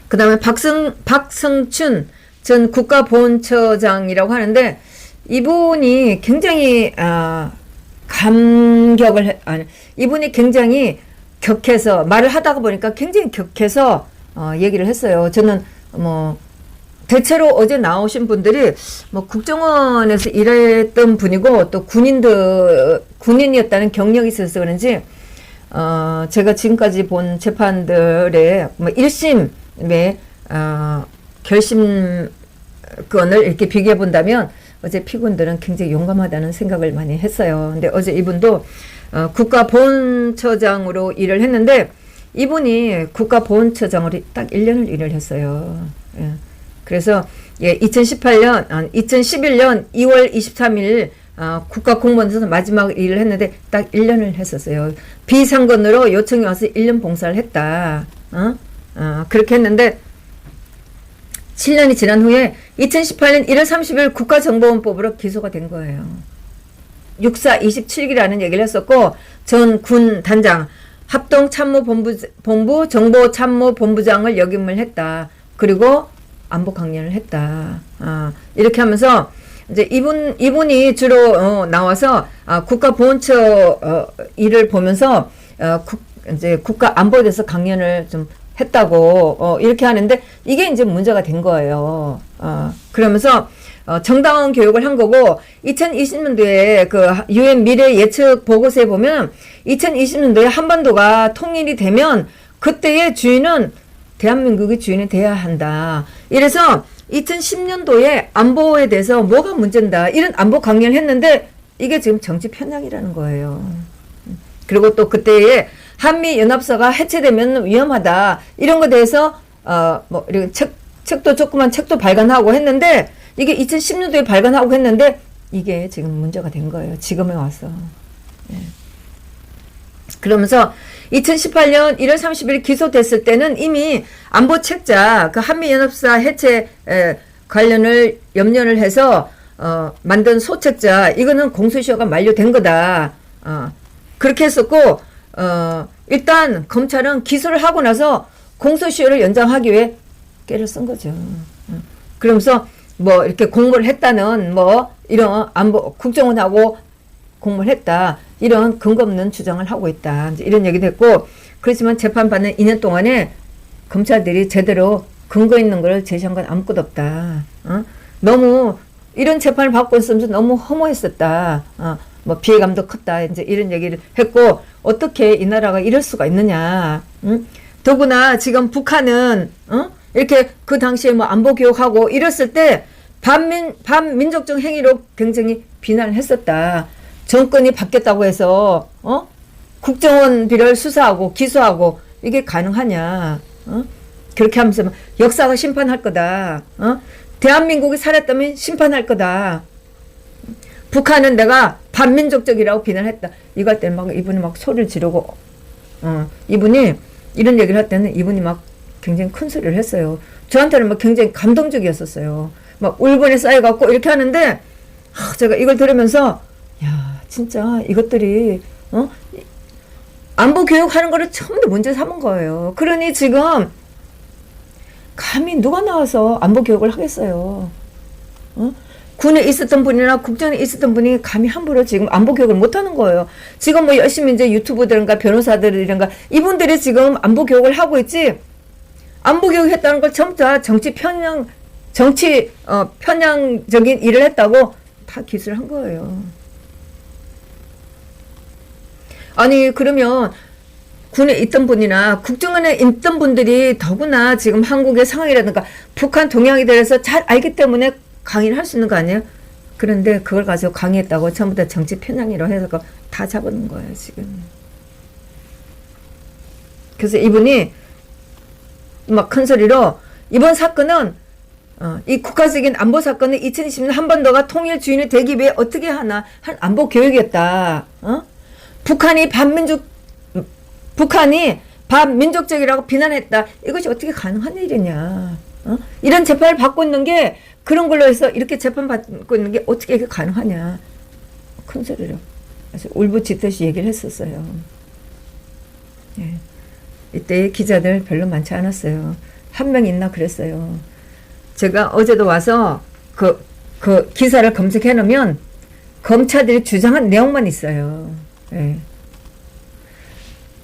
그 다음에 박성춘 전 국가보훈처장이라고 하는데 이분이 굉장히 이분이 굉장히 격해서 말을 하다가 보니까 굉장히 격해서 얘기를 했어요. 저는 뭐 대체로 어제 나오신 분들이 뭐 국정원에서 일했던 분이고 또 군인이었다는 경력이 있어서 그런지 제가 지금까지 본 재판들의 뭐 1심의 결심권을 이렇게 비교해 본다면 어제 피고인들은 굉장히 용감하다는 생각을 많이 했어요. 근데 어제 이분도 국가보훈처장으로 일을 했는데 이분이 국가보훈처장으로 딱 1년을 일을 했어요. 예. 그래서 2011년 2월 23일 국가공무원에서 마지막 일을 했는데 딱 1년을 했었어요. 비상근으로 요청이 와서 1년 봉사를 했다. 그렇게 했는데 7년이 지난 후에 2018년 1월 30일 국가정보원법으로 기소가 된 거예요. 6427기라는 얘기를 했었고, 전 군 단장, 합동참모본부 정보참모본부장을 역임을 했다. 그리고 안보 강연을 했다. 이렇게 하면서 이제 이분이 주로 나와서 국가보훈처 일을 보면서 이제 국가안보에 대해서 강연을 좀 했다고 이렇게 하는데 이게 이제 문제가 된 거예요. 그러면서 정당한 교육을 한 거고 2020년도에 그 유엔 미래 예측 보고서에 보면 2020년도에 한반도가 통일이 되면 그때의 주인은 대한민국의 주인이 돼야 한다. 이래서 2010년도에 안보에 대해서 뭐가 문제인다. 이런 안보 강연을 했는데 이게 지금 정치 편향이라는 거예요. 그리고 또 그때에 한미연합사가 해체되면 위험하다. 이런 것에 대해서 뭐 이런 책도 조그만 책도 발간하고 했는데 이게 2010년도에 발간하고 했는데 이게 지금 문제가 된 거예요. 지금에 와서. 예. 그러면서 2018년 1월 30일 기소됐을 때는 이미 안보 책자 그 한미연합사 해체 관련을 염려를 해서 만든 소책자 이거는 공소시효가 만료된 거다. 그렇게 했었고 일단 검찰은 기소를 하고 나서 공소시효를 연장하기 위해 깨를 쓴 거죠. 그러면서 뭐 이렇게 공모를 했다는 뭐 이런 안보 국정원하고 공모를 했다. 이런 근거 없는 주장을 하고 있다. 이제 이런 얘기도 했고 그렇지만 재판받는 2년 동안에 검찰들이 제대로 근거 있는 걸 제시한 건 아무것도 없다. 너무 이런 재판을 받고 있으면서 너무 허무했었다. 뭐 피해감도 컸다. 이제 이런 얘기를 했고 어떻게 이 나라가 이럴 수가 있느냐. 더구나 지금 북한은 이렇게 그 당시에 뭐 안보 교육하고 이랬을 때 반민족적 행위로 굉장히 비난을 했었다. 정권이 바뀌었다고 해서 국정원 비리를 수사하고 기소하고 이게 가능하냐. 그렇게 하면서 역사가 심판할 거다. 대한민국이 살았다면 심판할 거다. 북한은 내가 반민족적이라고 비난했다. 이거 할 때는 막 이분이 막 소리를 지르고 이분이 이런 얘기를 할 때는 이분이 막 굉장히 큰 소리를 했어요. 저한테는 막 굉장히 감동적이었었어요. 막 울분이 쌓여갖고 이렇게 하는데 제가 이걸 들으면서 야 진짜 이것들이 안보 교육하는 거를 처음부터 문제 삼은 거예요. 그러니 지금 감히 누가 나와서 안보 교육을 하겠어요. 군에 있었던 분이나 국정에 있었던 분이 감히 함부로 지금 안보 교육을 못하는 거예요. 지금 뭐 열심히 이제 유튜브들인가 변호사들이란가 이분들이 지금 안보 교육을 하고 있지. 안보 교육 했다는 걸 전부 다 정치 편향적인 일을 했다고 다 기술한 거예요. 아니 그러면 군에 있던 분이나 국정원에 있던 분들이 더구나 지금 한국의 상황이라든가 북한 동향에 대해서 잘 알기 때문에 강의를 할 수 있는 거 아니에요? 그런데 그걸 가지고 강의했다고 전부 다 정치 편향이라고 해서 다 잡아놓은 거예요 지금. 그래서 이분이 막 큰 소리로 이번 사건은 이 국가적인 안보 사건은 2020년 한반도가 통일 주인이 되기 위해 어떻게 하나 한 안보 교육이었다. 북한이 반민족적이라고 비난했다. 이것이 어떻게 가능한 일이냐. 이런 재판을 받고 있는 게 그런 걸로 해서 이렇게 재판 받고 있는 게 어떻게 이게 가능하냐. 큰 소리로 아주 울부짖듯이 얘기를 했었어요. 예. 이때 기자들 별로 많지 않았어요. 한 명 있나 그랬어요. 제가 어제도 와서 그 기사를 검색해 놓으면 검찰들이 주장한 내용만 있어요. 예.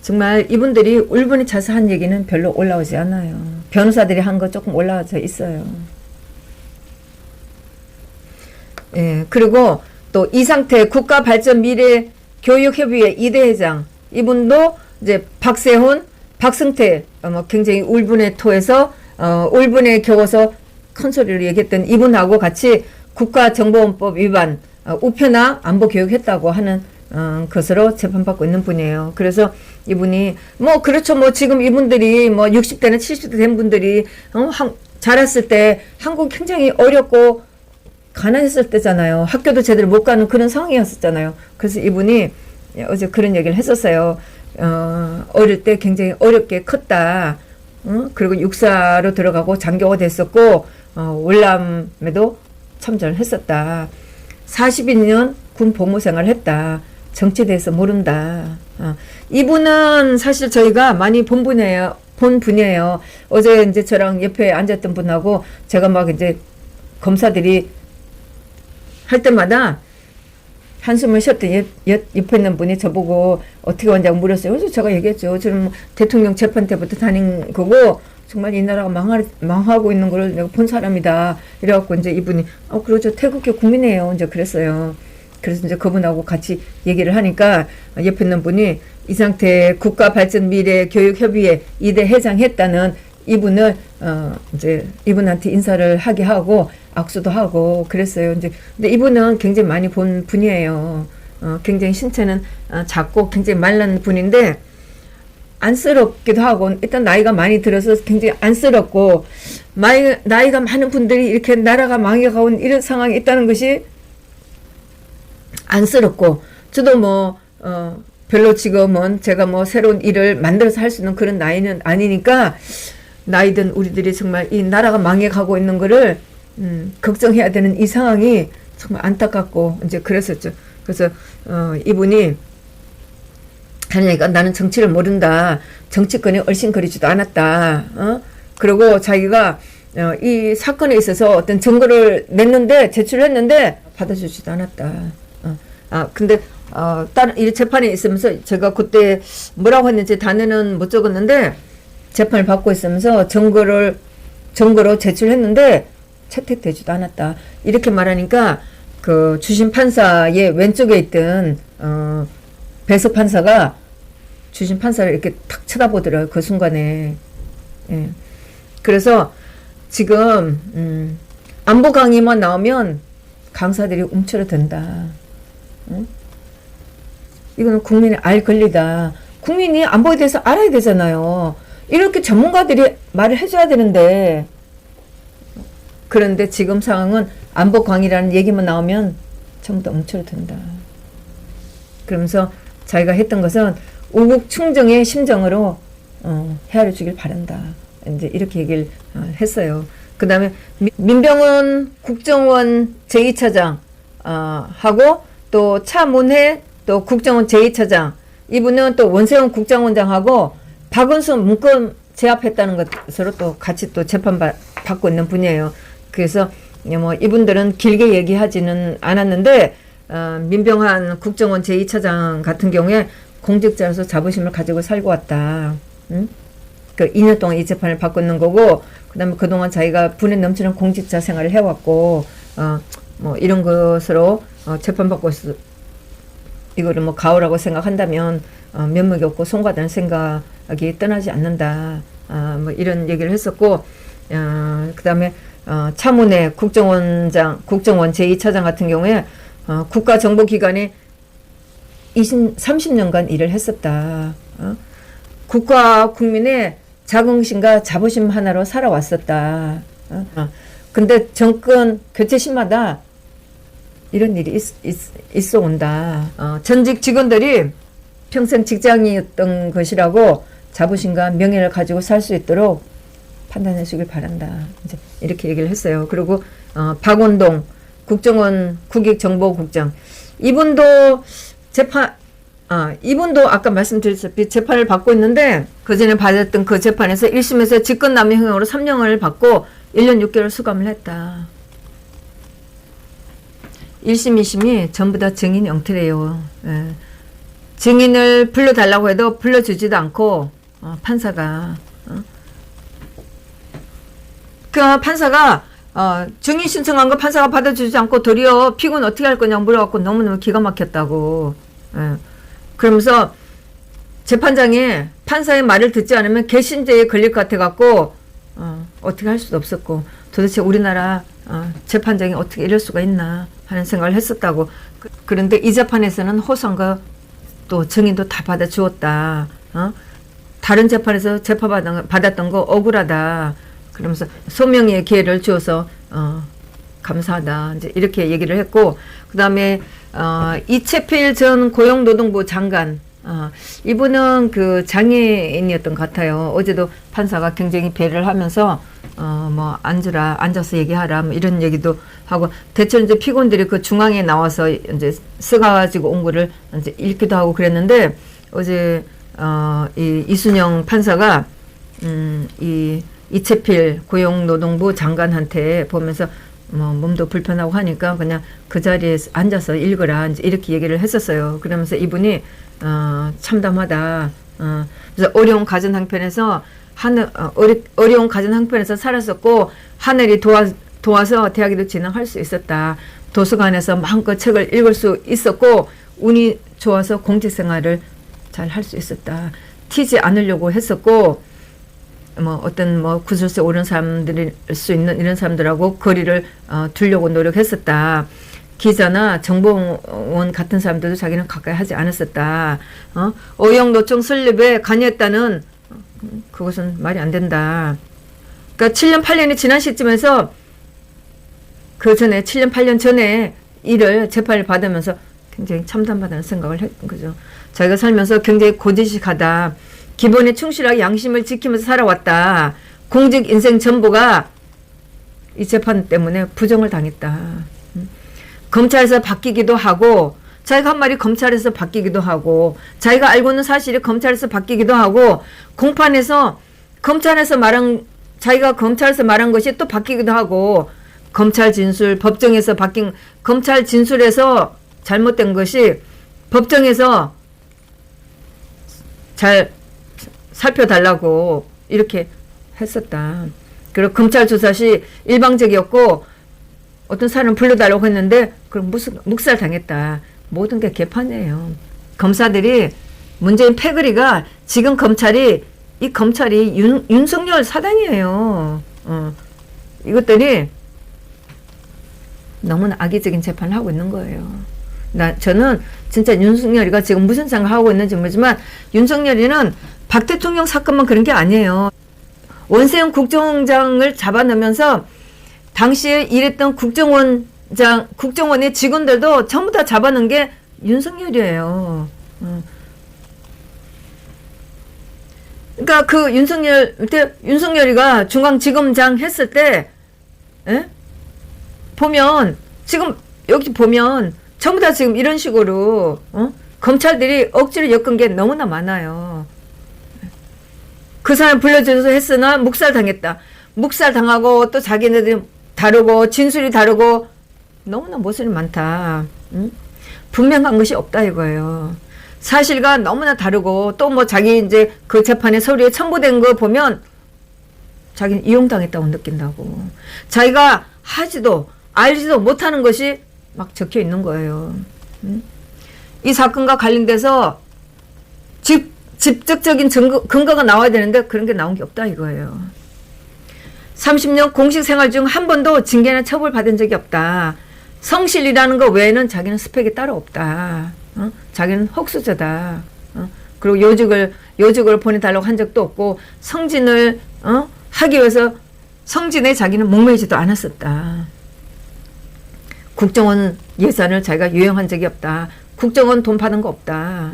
정말 이분들이 울분이 차서 한 얘기는 별로 올라오지 않아요. 변호사들이 한 거 조금 올라와져 있어요. 예, 그리고 또 이상태 국가발전미래교육협의회 2대 회장 이분도 이제 박세훈, 박승태 굉장히 울분에 토해서 울분에 겨워서 큰 소리로 얘기했던 이분하고 같이 국가정보원법 위반 우편화 안보 교육했다고 하는 것으로 재판받고 있는 분이에요. 그래서 이분이 뭐 그렇죠. 뭐 지금 이분들이 뭐 60대나 70대 된 분들이 자랐을 때 한국 굉장히 어렵고 가난했을 때잖아요. 학교도 제대로 못 가는 그런 상황이었었잖아요. 그래서 이분이 어제 그런 얘기를 했었어요. 어릴 때 굉장히 어렵게 컸다. 그리고 육사로 들어가고 장교가 됐었고 월남에도 참전을 했었다. 42년 군 복무 생활을 했다. 정치에 대해서 모른다. 이분은 사실 저희가 많이 본 분이에요. 어제 이제 저랑 옆에 앉았던 분하고 제가 막 이제 검사들이 할 때마다 한숨을 쉬었더니 옆에 있는 분이 저보고 어떻게 왔냐고 물었어요. 그래서 제가 얘기했죠. 저는 뭐 대통령 재판 때부터 다닌 거고 정말 이 나라가 망하고 있는 걸 내가 본 사람이다. 이래갖고 이제 이분이 그러죠. 태극기 국민이에요. 이제 그랬어요. 그래서 이제 그분하고 같이 얘기를 하니까 옆에 있는 분이 이 상태 국가발전미래교육협의회 2대 회장했다는 이분을 이제 이분한테 인사를 하게 하고 악수도 하고 그랬어요. 이제 근데 이분은 굉장히 많이 본 분이에요. 굉장히 신체는 작고 굉장히 말란 분인데 안쓰럽기도 하고 일단 나이가 많이 들어서 굉장히 안쓰럽고 나이가 많은 분들이 이렇게 나라가 망해가온 이런 상황이 있다는 것이 안쓰럽고 저도 뭐 별로 지금은 제가 뭐 새로운 일을 만들어서 할 수 있는 그런 나이는 아니니까 나이든 우리들이 정말 이 나라가 망해가고 있는 거를 걱정해야 되는 이 상황이 정말 안타깝고 이제 그랬었죠. 그래서 이분이 하는 얘기가 나는 정치를 모른다. 정치권에 얼씬거리지도 않았다. 그리고 자기가 이 사건에 있어서 어떤 증거를 냈는데 제출했는데 받아주지도 않았다. 근데 다른 이 재판에 있으면서 제가 그때 뭐라고 했는지 단어는 못 적었는데 재판을 받고 있으면서 증거로 제출했는데 채택되지도 않았다. 이렇게 말하니까 그 주심 판사의 왼쪽에 있던 배석 판사가 주심 판사를 이렇게 탁 쳐다보더라고요. 그 순간에. 예. 그래서 지금 안보 강의만 나오면 강사들이 움츠러든다. 응? 이거는 국민의 알 권리다. 국민이 안보에 대해서 알아야 되잖아요. 이렇게 전문가들이 말을 해줘야 되는데 그런데 지금 상황은 안보 강의라는 얘기만 나오면 전부 다 움츠러든다. 그러면서 자기가 했던 것은 우국 충정의 심정으로 헤아려 주길 바란다. 이제 이렇게 얘기를 했어요. 그 다음에 민병헌 국정원 제2차장 하고 또 차문혜 또 국정원 제2차장 이분은 또 원세훈 국정원장하고 박은수 문건 제압했다는 것으로 또 같이 또 재판 받고 있는 분이에요. 그래서 뭐 이분들은 길게 얘기하지는 않았는데 민병헌 국정원 제2차장 같은 경우에 공직자로서 자부심을 가지고 살고 왔다. 응? 그 2년 동안 이 재판을 받고 있는 거고 그다음에 그동안 자기가 분에 넘치는 공직자 생활을 해왔고 뭐 이런 것으로 재판받고 있어. 이거를 뭐 가오라고 생각한다면 면목이 없고 송구하다는 생각이 떠나지 않는다. 뭐 이런 얘기를 했었고 그다음에 차문혜 국정원 제2차장 같은 경우에 국가정보기관에 30년간 일을 했었다. 국가 국민의 자긍심과 자부심 하나로 살아왔었다. 근데 정권 교체 시마다 이런 일이 있어 온다. 전직 직원들이 평생 직장이었던 것이라고 자부심과 명예를 가지고 살 수 있도록 판단해 주길 바란다. 이제 이렇게 얘기를 했어요. 그리고 박원동 국정원 국익정보국장 이분도 이분도 아까 말씀드렸다시피 재판을 받고 있는데 그 전에 받았던 그 재판에서 1심에서 직권남용으로 3년을 받고 1년 6개월 수감을 했다. 1심, 2심이 전부 다 증인 영태래요. 예. 증인을 불러달라고 해도 불러주지도 않고 판사가 그 판사가 증인 신청한 거 판사가 받아주지 않고 도리어 피고는 어떻게 할 거냐고 물어갖고 너무너무 기가 막혔다고. 예. 그러면서 재판장이 판사의 말을 듣지 않으면 개신죄에 걸릴 것 같아갖고 어떻게 할 수도 없었고 도대체 우리나라 재판장이 어떻게 이럴 수가 있나 하는 생각을 했었다고. 그런데 이 재판에서는 호선과 또 증인도 다 받아주었다. 다른 재판에서 재판받았던 거 억울하다. 그러면서 소명의 기회를 주어서 감사하다. 이제 이렇게 얘기를 했고 그 다음에 이채필 전 고용노동부 장관 이분은 그 장애인이었던 것 같아요. 어제도 판사가 굉장히 배려를 하면서 뭐 앉아서 얘기하라 뭐 이런 얘기도 하고 대체 이제 피고인들이 그 중앙에 나와서 이제 써가지고 온 거를 이제 읽기도 하고 그랬는데 어제 이 이순영 판사가 이 이채필 고용노동부 장관한테 보면서 뭐 몸도 불편하고 하니까 그냥 그 자리에 앉아서 읽으라 이제 이렇게 얘기를 했었어요. 그러면서 이분이 참담하다. 그래서 어려운 가정 형편에서 어려운 가정 형편에서 살았었고 하늘이 도와서 대학에도 진학할 수 있었다. 도서관에서 마음껏 책을 읽을 수 있었고 운이 좋아서 공직 생활을 잘 할 수 있었다. 튀지 않으려고 했었고 뭐 어떤 뭐 구설수에 오른 사람들일 수 있는 이런 사람들하고 거리를 두려고 노력했었다. 기자나 정보원 같은 사람들도 자기는 가까이 하지 않았었다. 어영노총 설립에 관여했다는 그것은 말이 안 된다. 그러니까 7년 8년이 지난 시점에서 그 전에 7년 8년 전에 일을 재판을 받으면서 굉장히 참담하다는 생각을 했던 거죠. 자기가 살면서 굉장히 고지식하다. 기본에 충실하게 양심을 지키면서 살아왔다. 공직 인생 전부가 이 재판 때문에 부정을 당했다. 검찰에서 바뀌기도 하고 자기가 한 말이 검찰에서 바뀌기도 하고 자기가 알고 있는 사실이 검찰에서 바뀌기도 하고 공판에서 자기가 검찰에서 말한 것이 또 바뀌기도 하고 검찰 진술, 법정에서 바뀐 검찰 진술에서 잘못된 것이 법정에서 잘 살펴달라고 이렇게 했었다. 그리고 검찰 조사 시 일방적이었고 어떤 사람 불러달라고 했는데 그럼 묵살 당했다. 모든 게 개판이에요. 검사들이 문재인 패거리가 지금 검찰이 윤석열 사단이에요. 이것들이 너무나 악의적인 재판을 하고 있는 거예요. 저는 진짜 윤석열이가 지금 무슨 생각하고 있는지 모르지만 윤석열이는 박 대통령 사건만 그런 게 아니에요. 원세훈 국정원장을 잡아넣으면서 당시에 일했던 국정원의 직원들도 전부 다 잡아넣은 게 윤석열이에요. 그러니까 그 윤석열이가 중앙지검장 했을 때 보면 지금 여기 보면 전부 다 지금 이런 식으로 검찰들이 억지로 엮은 게 너무나 많아요. 그 사람 불러줘서 했으나 묵살당했다. 묵살당하고 또 자기네들이 다르고 진술이 다르고 너무나 모순이 많다. 분명한 것이 없다 이거예요. 사실과 너무나 다르고 또 뭐 자기 이제 그 재판에 서류에 첨부된 거 보면 자기는 이용당했다고 느낀다고. 자기가 하지도 알지도 못하는 것이 막 적혀 있는 거예요. 이 사건과 관련돼서 직접적인 근거가 나와야 되는데 그런 게 나온 게 없다 이거예요. 30년 공식 생활 중 한 번도 징계나 처벌 받은 적이 없다. 성실이라는 거 외에는 자기는 스펙이 따로 없다. 자기는 헛수저다. 그리고 요직을 보내달라고 한 적도 없고 성진을 하기 위해서 성진에 자기는 목매이지도 않았었다. 국정원 예산을 자기가 유용한 적이 없다. 국정원 돈 받은 거 없다.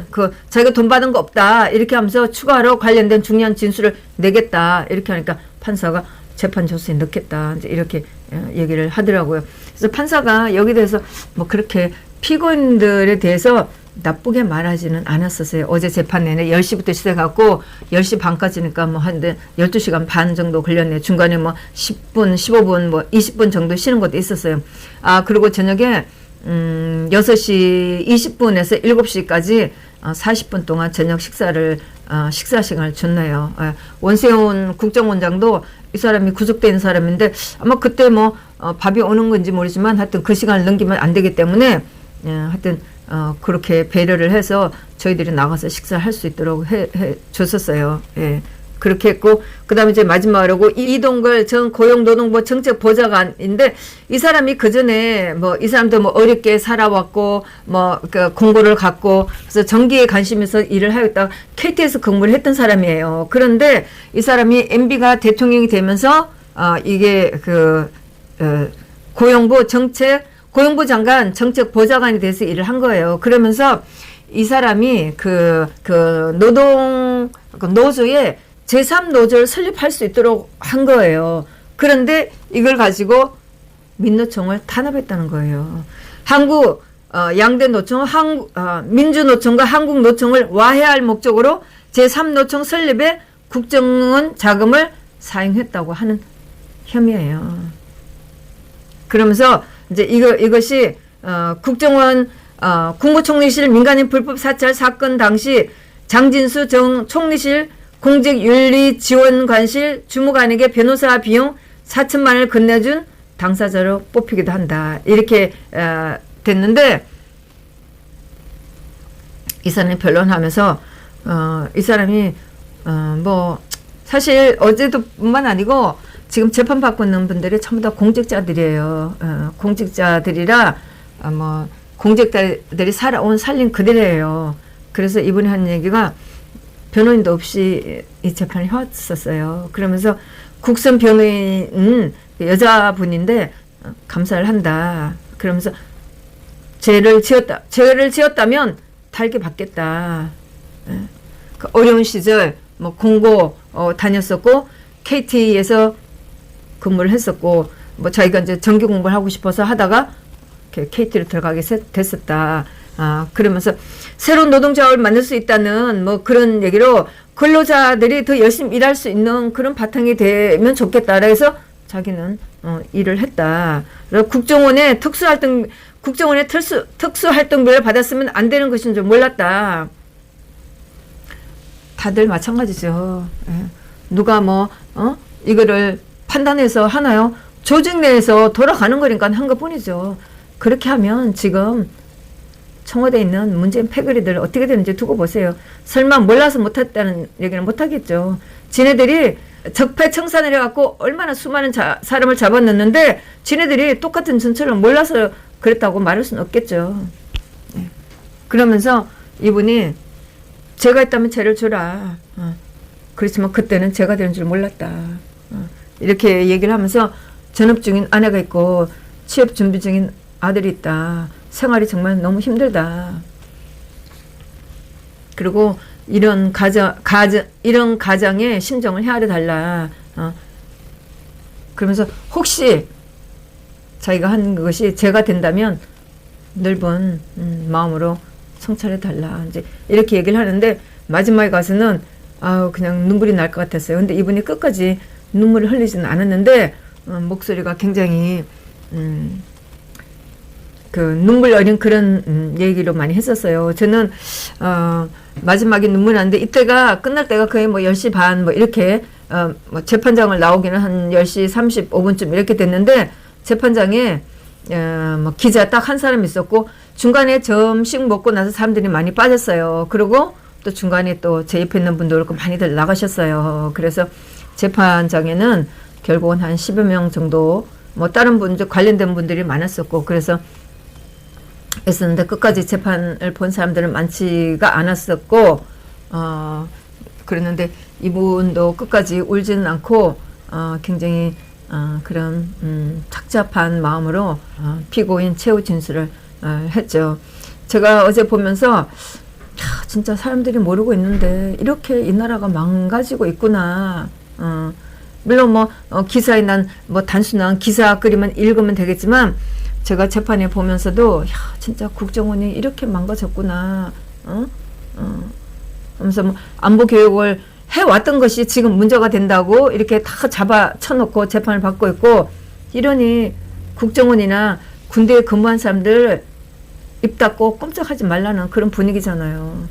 자기가 돈 받은 거 없다. 이렇게 하면서 추가로 관련된 중요한 진술을 내겠다. 이렇게 하니까 판사가 재판 조서에 넣겠다. 이제 이렇게 얘기를 하더라고요. 그래서 판사가 여기 대해서 뭐 그렇게 피고인들에 대해서 나쁘게 말하지는 않았었어요. 어제 재판 내내 10시부터 시작하고 10시 반까지니까 뭐 한 12시간 반 정도 걸렸네요. 중간에 뭐 10분, 15분, 뭐 20분 정도 쉬는 것도 있었어요. 그리고 저녁에 6시 20분에서 7시까지 40분 동안 저녁 식사 시간을 줬네요. 원세훈 국정원장도 이 사람이 구속된 사람인데 아마 그때 뭐 밥이 오는 건지 모르지만 하여튼 그 시간을 넘기면 안 되기 때문에 하여튼 그렇게 배려를 해서 저희들이 나가서 식사를 할 수 있도록 해 줬었어요. 예. 그렇게 했고, 그 다음에 이제 마지막으로 이동걸 전 고용노동부 정책보좌관인데, 이 사람이 그 전에 이 사람도 뭐 어렵게 살아왔고, 공부를 갖고, 그래서 전기에 관심 있어 일을 하였다. KT에서 근무를 했던 사람이에요. 그런데 이 사람이 MB가 대통령이 되면서, 이게 고용부 장관 정책보좌관이 돼서 일을 한 거예요. 그러면서 이 사람이 노조에 제3노조를 설립할 수 있도록 한 거예요. 그런데 이걸 가지고 민노총을 탄압했다는 거예요. 양대 노총, 민주노총과 한국노총을 와해할 목적으로 제3노총 설립에 국정원 자금을 사용했다고 하는 혐의예요. 그러면서 이제 이것이 국정원 국무총리실 민간인 불법 사찰 사건 당시 장진수 정 총리실 공직윤리지원관실 주무관에게 변호사 비용 4천만 원을 건네준 당사자로 뽑히기도 한다. 이렇게 됐는데 이 사람이 변론하면서 이 사람이 뭐 사실 어제도뿐만 아니고 지금 재판받고 있는 분들이 전부 다 공직자들이에요. 공직자들이라 뭐 공직자들이 살아온 살림 그대로예요. 그래서 이분이 한 얘기가 변호인도 없이 이 재판을 해왔었어요. 그러면서 국선 변호인은 여자분인데 감사를 한다. 그러면서 죄를 지었다면 달게 받겠다. 그 어려운 시절 뭐 공고 다녔었고 KT에서 근무를 했었고 뭐 자기가 이제 정규 공부를 하고 싶어서 하다가 KT로 들어가게 됐었다. 그러면서 새로운 노동자를 만들 수 있다는 뭐 그런 얘기로 근로자들이 더 열심히 일할 수 있는 그런 바탕이 되면 좋겠다. 그래서 자기는 일을 했다. 그래서 국정원의 특수활동비를 받았으면 안 되는 것인 줄 몰랐다. 다들 마찬가지죠. 누가 이거를 판단해서 하나요? 조직 내에서 돌아가는 거니까 한 것뿐이죠. 그렇게 하면 지금 청와대에 있는 문재인 패거리들 어떻게 되는지 두고 보세요. 설마 몰라서 못했다는 얘기는 못하겠죠. 지네들이 적폐청산을 해갖고 얼마나 수많은 사람을 잡아넣는데 지네들이 똑같은 전철을 몰라서 그랬다고 말할 수는 없겠죠. 그러면서 이분이 죄가 있다면 죄를 줘라. 그렇지만 그때는 죄가 되는 줄 몰랐다. 이렇게 얘기를 하면서 전업 중인 아내가 있고 취업 준비 중인 아들이 있다. 생활이 정말 너무 힘들다. 그리고 이런 가정의 심정을 헤아려 달라. 그러면서 혹시 자기가 한 것이 죄가 된다면 넓은 마음으로 성찰해 달라. 이제 이렇게 얘기를 하는데 마지막에 가서는 그냥 눈물이 날 것 같았어요. 근데 이분이 끝까지 눈물을 흘리지는 않았는데 목소리가 굉장히 그 눈물 어린 그런 얘기로 많이 했었어요. 저는 마지막에 눈물이 나는데 이때가 끝날 때가 거의 뭐 10시 반 뭐 이렇게 뭐 재판장을 나오기는 한 10시 35분쯤 이렇게 됐는데 재판장에 뭐 기자 딱 한 사람 있었고 중간에 점심 먹고 나서 사람들이 많이 빠졌어요. 그리고 또 중간에 또 제 옆에 있는 분들 많이들 나가셨어요. 그래서 재판장에는 결국은 한 10여 명 정도 뭐 다른 분들 관련된 분들이 많았었고 그래서 했었는데 끝까지 재판을 본 사람들은 많지가 않았었고 그랬는데 이분도 끝까지 울지는 않고 굉장히 그런 착잡한 마음으로 피고인 최후 진술을 했죠. 제가 어제 보면서 진짜 사람들이 모르고 있는데 이렇게 이 나라가 망가지고 있구나. 물론 뭐 기사에 난 뭐 단순한 기사 그리면 읽으면 되겠지만 제가 재판에 보면서도 진짜 국정원이 이렇게 망가졌구나. 하면서 뭐 안보 교육을 해왔던 것이 지금 문제가 된다고 이렇게 다 잡아 쳐놓고 재판을 받고 있고 이러니 국정원이나 군대에 근무한 사람들 입 닫고 꼼짝하지 말라는 그런 분위기잖아요.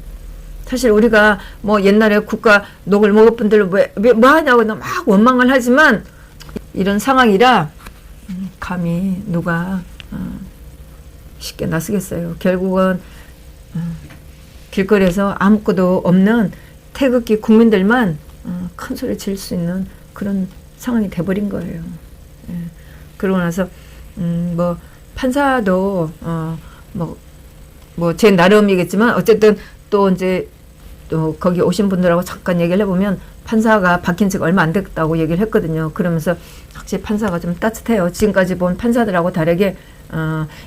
사실 우리가 뭐 옛날에 국가 녹을 먹을 분들 왜 뭐 하냐고 막 원망을 하지만 이런 상황이라 감히 누가 쉽게 나서겠어요. 결국은 길거리에서 아무것도 없는 태극기 국민들만 큰 소리 질 수 있는 그런 상황이 돼버린 거예요. 그러고 나서 뭐 판사도 뭐 제 나름이겠지만 어쨌든 또 이제 또 거기 오신 분들하고 잠깐 얘기를 해보면 판사가 바뀐 지가 얼마 안 됐다고 얘기를 했거든요. 그러면서 확실히 판사가 좀 따뜻해요. 지금까지 본 판사들하고 다르게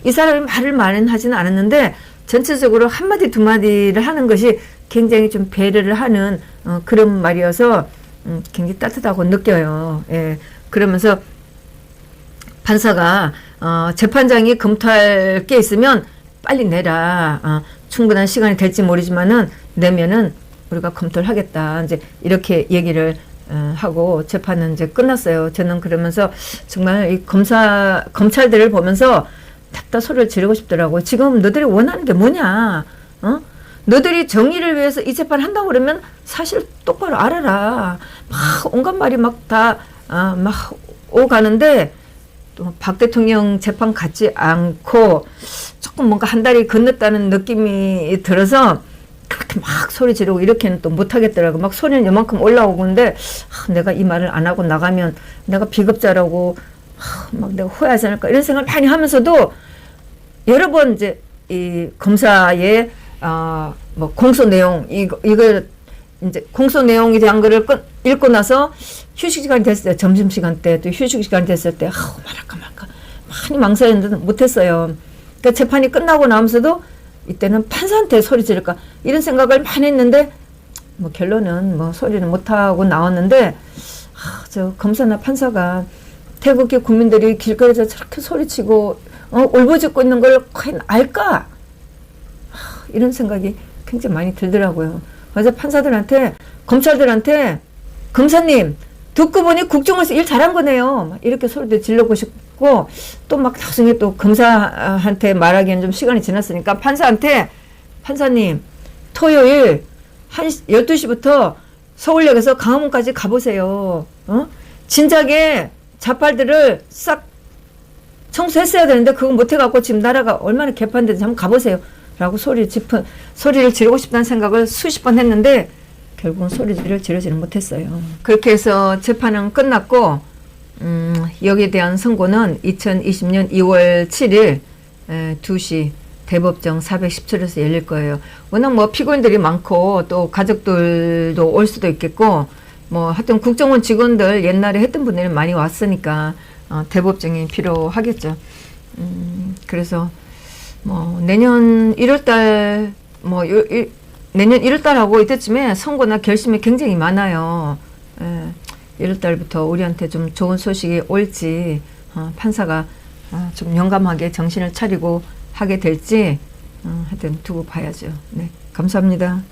이 사람이 말을 많이 하지는 않았는데 전체적으로 한마디 두 마디를 하는 것이 굉장히 좀 배려를 하는 그런 말이어서 굉장히 따뜻하고 느껴요. 예. 그러면서 판사가 재판장이 검토할 게 있으면 빨리 내라. 충분한 시간이 될지 모르지만은 내면은 우리가 검토를 하겠다. 이제 이렇게 얘기를 하고 재판은 이제 끝났어요. 저는 그러면서 정말 이 검찰들을 보면서 답답 소리를 지르고 싶더라고요. 지금 너들이 원하는 게 뭐냐? 너들이 정의를 위해서 이 재판 한다고 그러면 사실 똑바로 알아라. 막 온갖 말이 막 다 막 오가는데 또 박 대통령 재판 같지 않고 조금 뭔가 한 달이 건넜다는 느낌이 들어서 그렇게 막 소리 지르고 이렇게는 또 못하겠더라고. 막 소리는 요만큼 올라오고 근데 내가 이 말을 안 하고 나가면 내가 비겁자라고 막 내가 후회하지 않을까 이런 생각을 많이 하면서도 여러 번 이제 이 검사의 뭐 공소 내용 이걸 이제 공소 내용에 대한 거를 읽고 나서 휴식 시간이 됐을 때 점심 시간 때 또 휴식 시간 됐을 때 말할까 많이 망설였는데 못했어요. 그러니까 재판이 끝나고 나면서도 이때는 판사한테 소리 지를까 이런 생각을 많이 했는데 뭐 결론은 뭐 소리는 못하고 나왔는데 저 검사나 판사가 태국의 국민들이 길거리에서 저렇게 소리치고 울부짖고 있는 걸 과연 알까? 이런 생각이 굉장히 많이 들더라고요. 그래서 판사들한테 검찰들한테 검사님 듣고 보니 국정원에서 일 잘한 거네요. 막 이렇게 소리도 질르고 싶고 또 막 나중에 또 검사한테 말하기에는 좀 시간이 지났으니까 판사한테 판사님 토요일 12시부터 서울역에서 강화문까지 가보세요. 진작에 자팔들을 싹 청소했어야 되는데 그거 못해갖고 지금 나라가 얼마나 개판된지 한번 가보세요. 라고 소리를 지르고 싶다는 생각을 수십 번 했는데 결국은 소리를 지르지는 못했어요. 그렇게 해서 재판은 끝났고 여기에 대한 선고는 2020년 2월 7일 2시 대법정 417에서 열릴 거예요. 워낙 뭐 피고인들이 많고 또 가족들도 올 수도 있겠고 뭐 하여튼 국정원 직원들 옛날에 했던 분들이 많이 왔으니까 대법정이 필요하겠죠. 그래서 뭐 내년 1월달 내년 1월달하고 이때쯤에 선고나 결심이 굉장히 많아요. 1월달부터 우리한테 좀 좋은 소식이 올지 판사가 좀 용감하게 정신을 차리고 하게 될지 하여튼 두고 봐야죠. 네, 감사합니다.